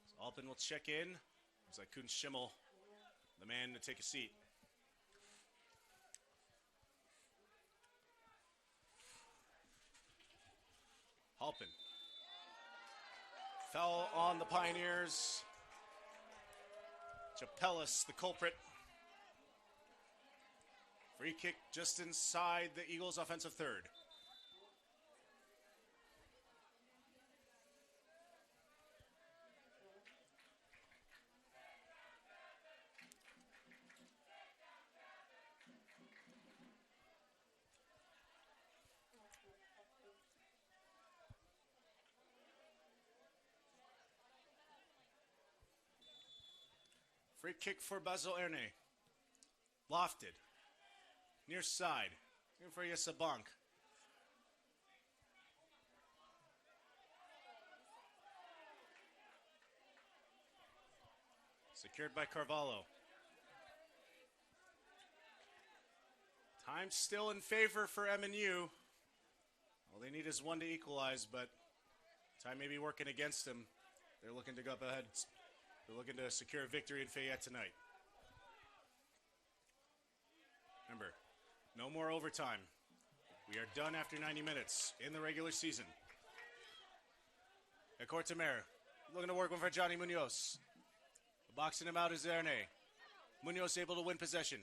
So Halpin will check in. Looks like Kuhn Schimmel, the man to take a seat. Halpin. Foul on the Pioneers. Chapelis, the culprit. Free kick just inside the Eagles' offensive third. Free kick for Basil Erne. Lofted. Near side. Here for Yesabank. Secured by Carvalho. Time still in favor for MNU. All they need is one to equalize, but time may be working against them. They're looking to go up ahead. They're looking to secure a victory in Fayette tonight. Remember, no more overtime. We are done after 90 minutes in the regular season. At Cortemare, looking to work one for Johnny Munoz. Boxing him out is Erne. Munoz able to win possession.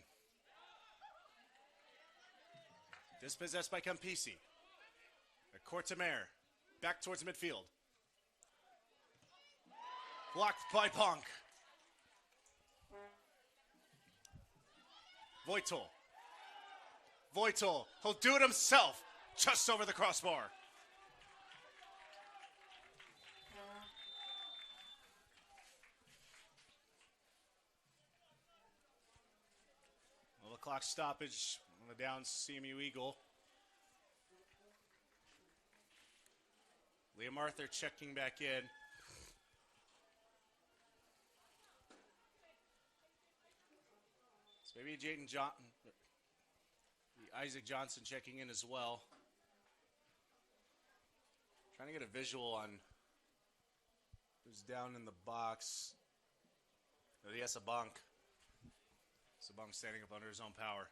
Dispossessed by Campisi. At Cortemare, back towards midfield. Blocked by Bonk. Voitel. Voitel. He'll do it himself. Just over the crossbar. Well, the clock stoppage on the down CMU Eagle. Liam Arthur checking back in. So maybe Isaac Johnson checking in as well. Trying to get a visual on who's down in the box. Oh, yes, Sabunk. Sabunk standing up under his own power.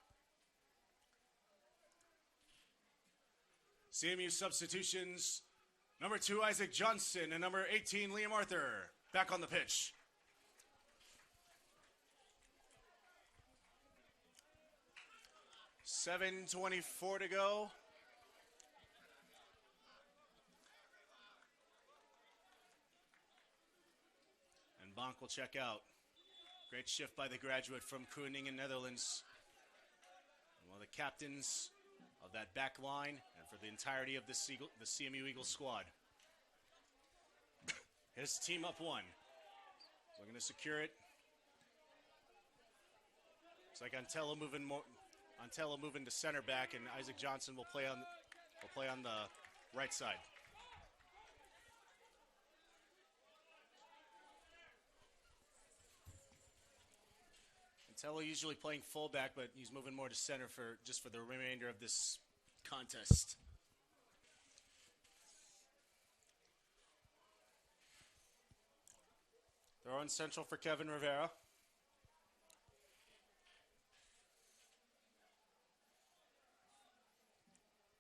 CMU substitutions. Number 2, Isaac Johnson, and number 18, Liam Arthur, back on the pitch. $7:24 to go. And Bonk will check out. Great shift by the graduate from Koenig, Netherlands. One of the captains of that back line and for the entirety of the CMU Eagles squad. His team up 1. So looking to secure it. It's like Antelo moving to center back, and Isaac Johnson will play on the right side. Antelo usually playing fullback, but he's moving more to center for the remainder of this contest. They're on central for Kevin Rivera.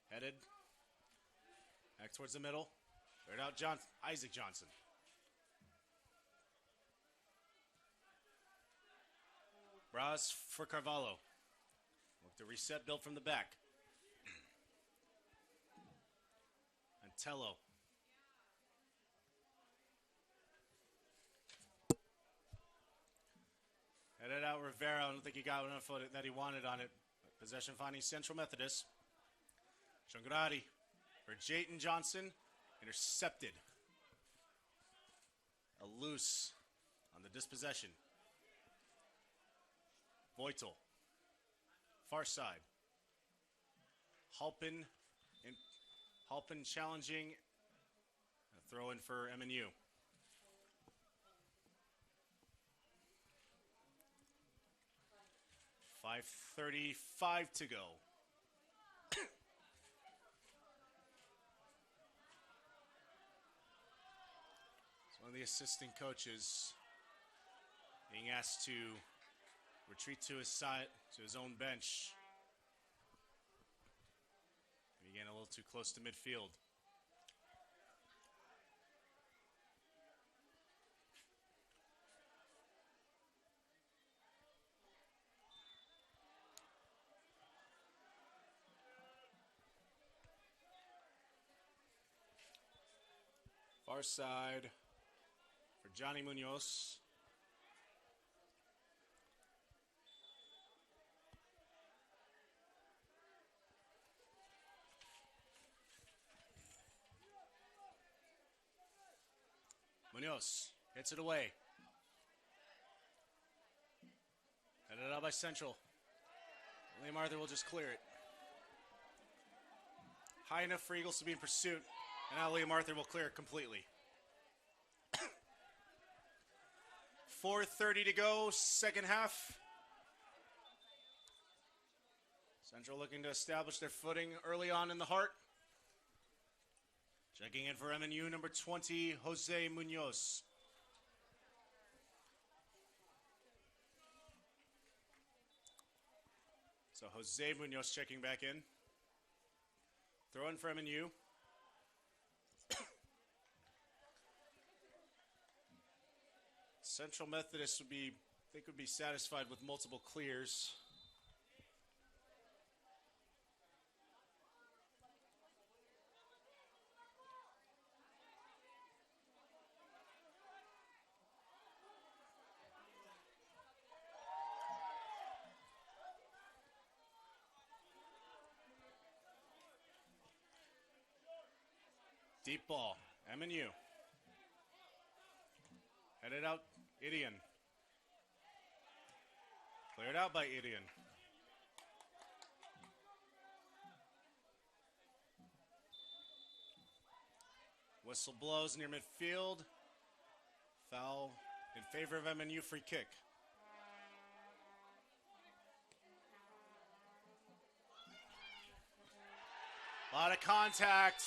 Headed back towards the middle. Third out, Isaac Johnson. Braz for Carvalho. Look to reset, build from the back. Antelo. Headed out Rivera. I don't think he got enough that he wanted on it. Possession finding Central Methodist. Shongrari for Jayton Johnson. Intercepted. A loose on the dispossession. Voitel. Far side. Halpin challenging. A throw in for MNU. $5:35 to go. So one of the assistant coaches being asked to retreat to his side, to his own bench. He getting a little too close to midfield. Far side for Johnny Munoz. Munoz hits it away. Headed out by Central. Liam Arthur will just clear it. High enough for Eagles to be in pursuit. And now Liam Arthur will clear it completely. 4:30 to go, second half. Central looking to establish their footing early on in the heart. Checking in for MNU, number 20, Jose Munoz. So Jose Munoz checking back in. Throw in for MNU. Central Methodist would be satisfied with multiple clears. Deep ball. MNU. Headed out. Idion. Cleared out by Idion. Whistle blows near midfield. Foul in favor of MNU. Free kick. A lot of contact.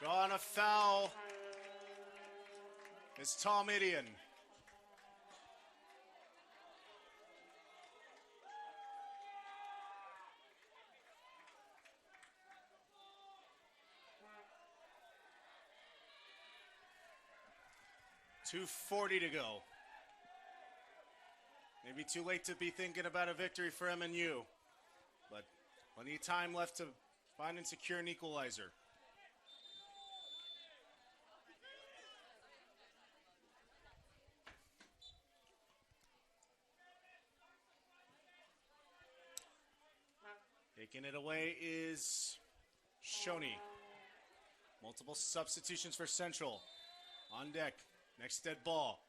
Drawing a foul is Tom Idion. .240 to go. Maybe too late to be thinking about a victory for MNU, but plenty of time left to find and secure an equalizer. Taking it away is Shoney. Multiple substitutions for Central. On deck. Next dead ball.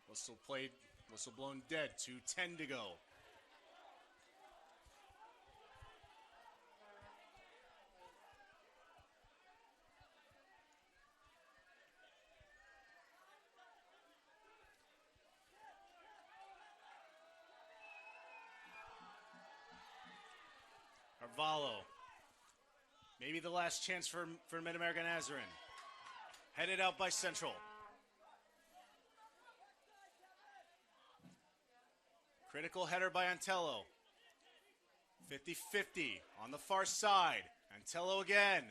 Whistle played. Whistle blown dead. 2:10 to go. Carvalho. Maybe the last chance for MidAmerica Nazarene. Headed out by Central. Critical header by Antello. 50-50 on the far side. Antello again.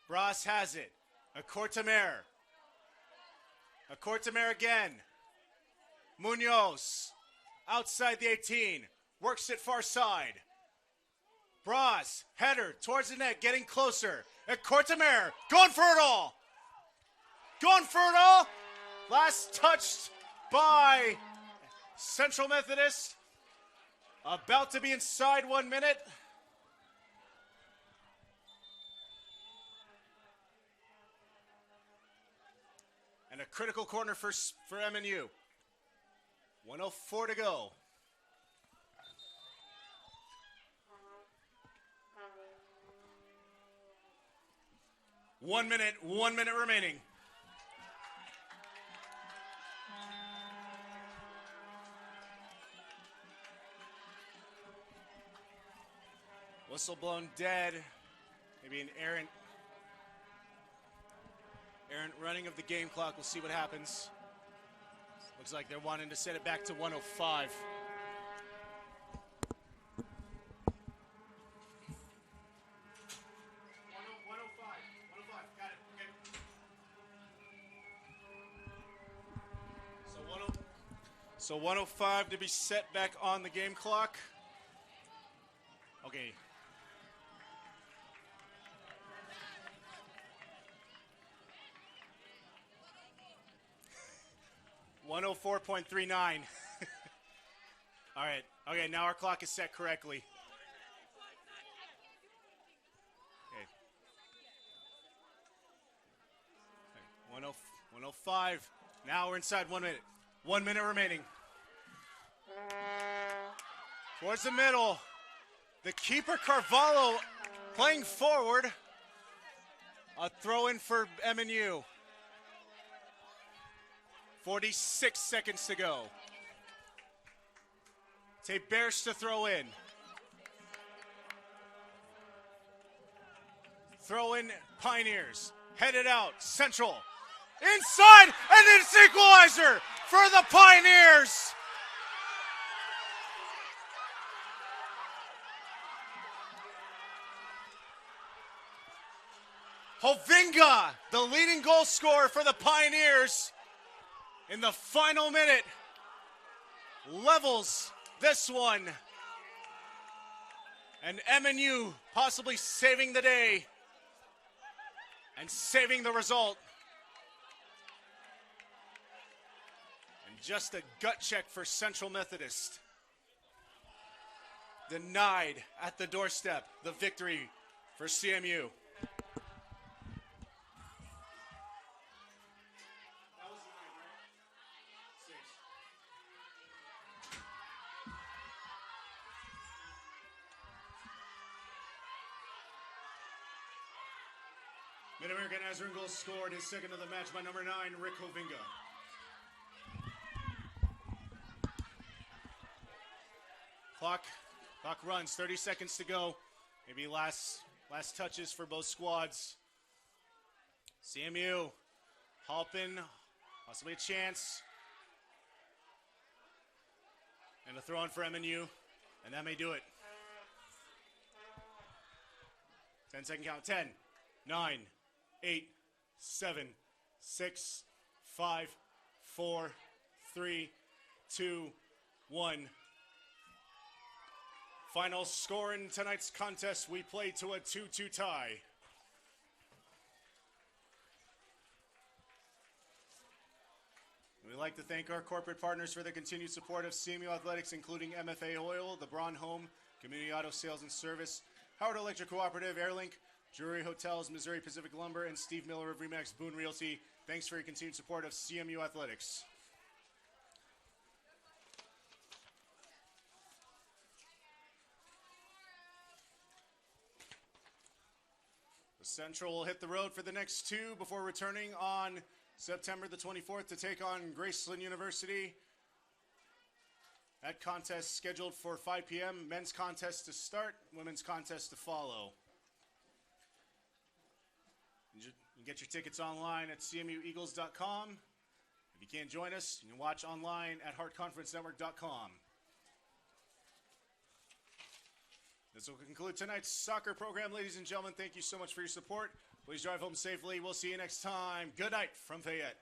Bras has it. Acortamer. Acortamer again. Munoz. Outside the 18. Works it far side. Bras, header towards the net, getting closer. Acortamer, going for it all. Going for it all. Last touched by Central Methodist. About to be inside 1 minute. And a critical corner for MNU. 1:04 to go. One minute remaining. Whistle blown dead. Maybe an errant running of the game clock. We'll see what happens. Looks like they're wanting to set it back to 1:05. So 1:05 to be set back on the game clock. Okay. .39. All right. Okay, now our clock is set correctly. Okay. 1:05. Now we're inside 1 minute. 1 minute remaining. Towards the middle. The keeper, Carvalho, playing forward. A throw in for MNU. 46 seconds to go. Bears to throw in. Throw in Pioneers. Headed out. Central. Inside. And it's equalizer for the Pioneers. Hovinga, the leading goal scorer for the Pioneers, in the final minute, levels this one. And MNU possibly saving the day and saving the result. And just a gut check for Central Methodist. denied at the doorstep. The victory for CMU. MidAmerica Nazarene goal scored, his second of the match by number 9, Rick Hovinga. Clock runs, 30 seconds to go. Maybe last touches for both squads. CMU, Halpin, possibly a chance. And a throw in for MNU, and that may do it. 10-second count, 10, 9, 8, 7, 6, 5, 4, 3, 2, 1. Final score in tonight's contest, we play to a 2-2 tie. We'd like to thank our corporate partners for the continued support of CMU Athletics, including MFA Oil, the Braun Home, Community Auto Sales and Service, Howard Electric Cooperative, Airlink, Drury Hotels, Missouri Pacific Lumber, and Steve Miller of Remax Boone Realty. Thanks for your continued support of CMU Athletics. The Central will hit the road for the next two before returning on September the 24th to take on Graceland University. That contest scheduled for 5 p.m. Men's contest to start, women's contest to follow. You can get your tickets online at cmueagles.com. If you can't join us, you can watch online at heartconferencenetwork.com. This will conclude tonight's soccer program, ladies and gentlemen. Thank you so much for your support. Please drive home safely. We'll see you next time. Good night from Fayette.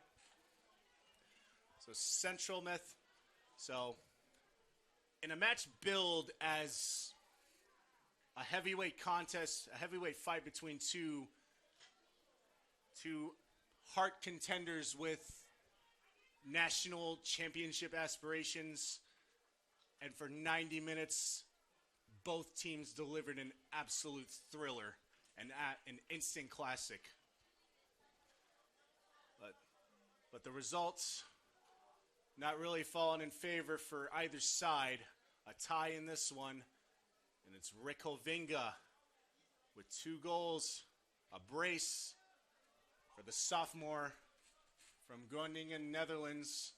So Central Meth. So in a match billed as a heavyweight contest, a heavyweight fight between two heart contenders with national championship aspirations, and for 90 minutes, both teams delivered an absolute thriller and an instant classic. But the results not really falling in favor for either side. A tie in this one, and it's Rick Hovinga with 2 goals, a brace for the sophomore from Groningen, Netherlands.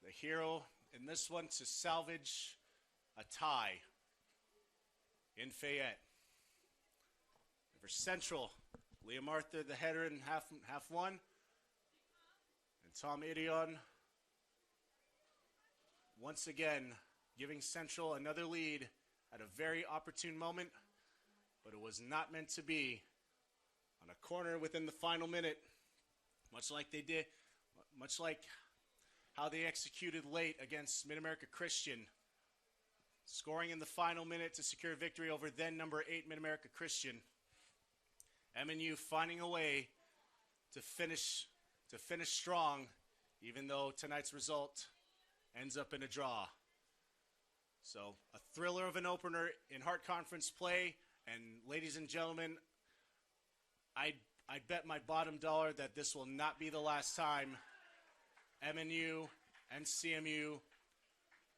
The hero in this one to salvage a tie in Fayette. And for Central, Liam Arthur, the header in half one, and Tom Idion once again giving Central another lead at a very opportune moment, but it was not meant to be. On a corner within the final minute, much like how they executed late against MidAmerica Christian, scoring in the final minute to secure victory over then number 8 MidAmerica Christian. MNU finding a way to finish strong, even though tonight's result ends up in a draw. So a thriller of an opener in Heart Conference play, and ladies and gentlemen, I'd bet my bottom dollar that this will not be the last time MNU and CMU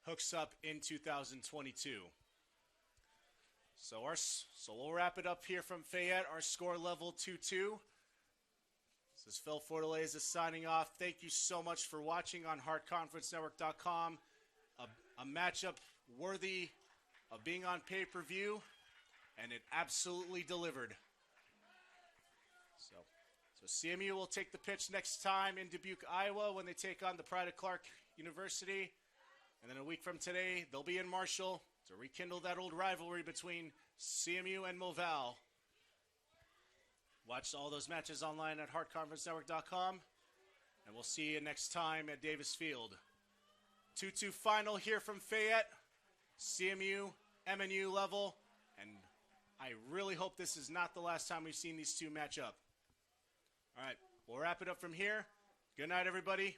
hooks up in 2022. So we'll wrap it up here from Fayette. Our score level 2-2. This is Phil Fortaleza signing off. Thank you so much for watching on HeartConferenceNetwork.com. A matchup worthy of being on pay-per-view, and it absolutely delivered. So CMU will take the pitch next time in Dubuque, Iowa, when they take on the Pride of Clark University. And then a week from today, they'll be in Marshall to rekindle that old rivalry between CMU and Moval. Watch all those matches online at HeartConferenceNetwork.com. And we'll see you next time at Davis Field. 2-2 final here from Fayette. CMU, MNU level. And I really hope this is not the last time we've seen these two match up. All right, we'll wrap it up from here. Good night, everybody.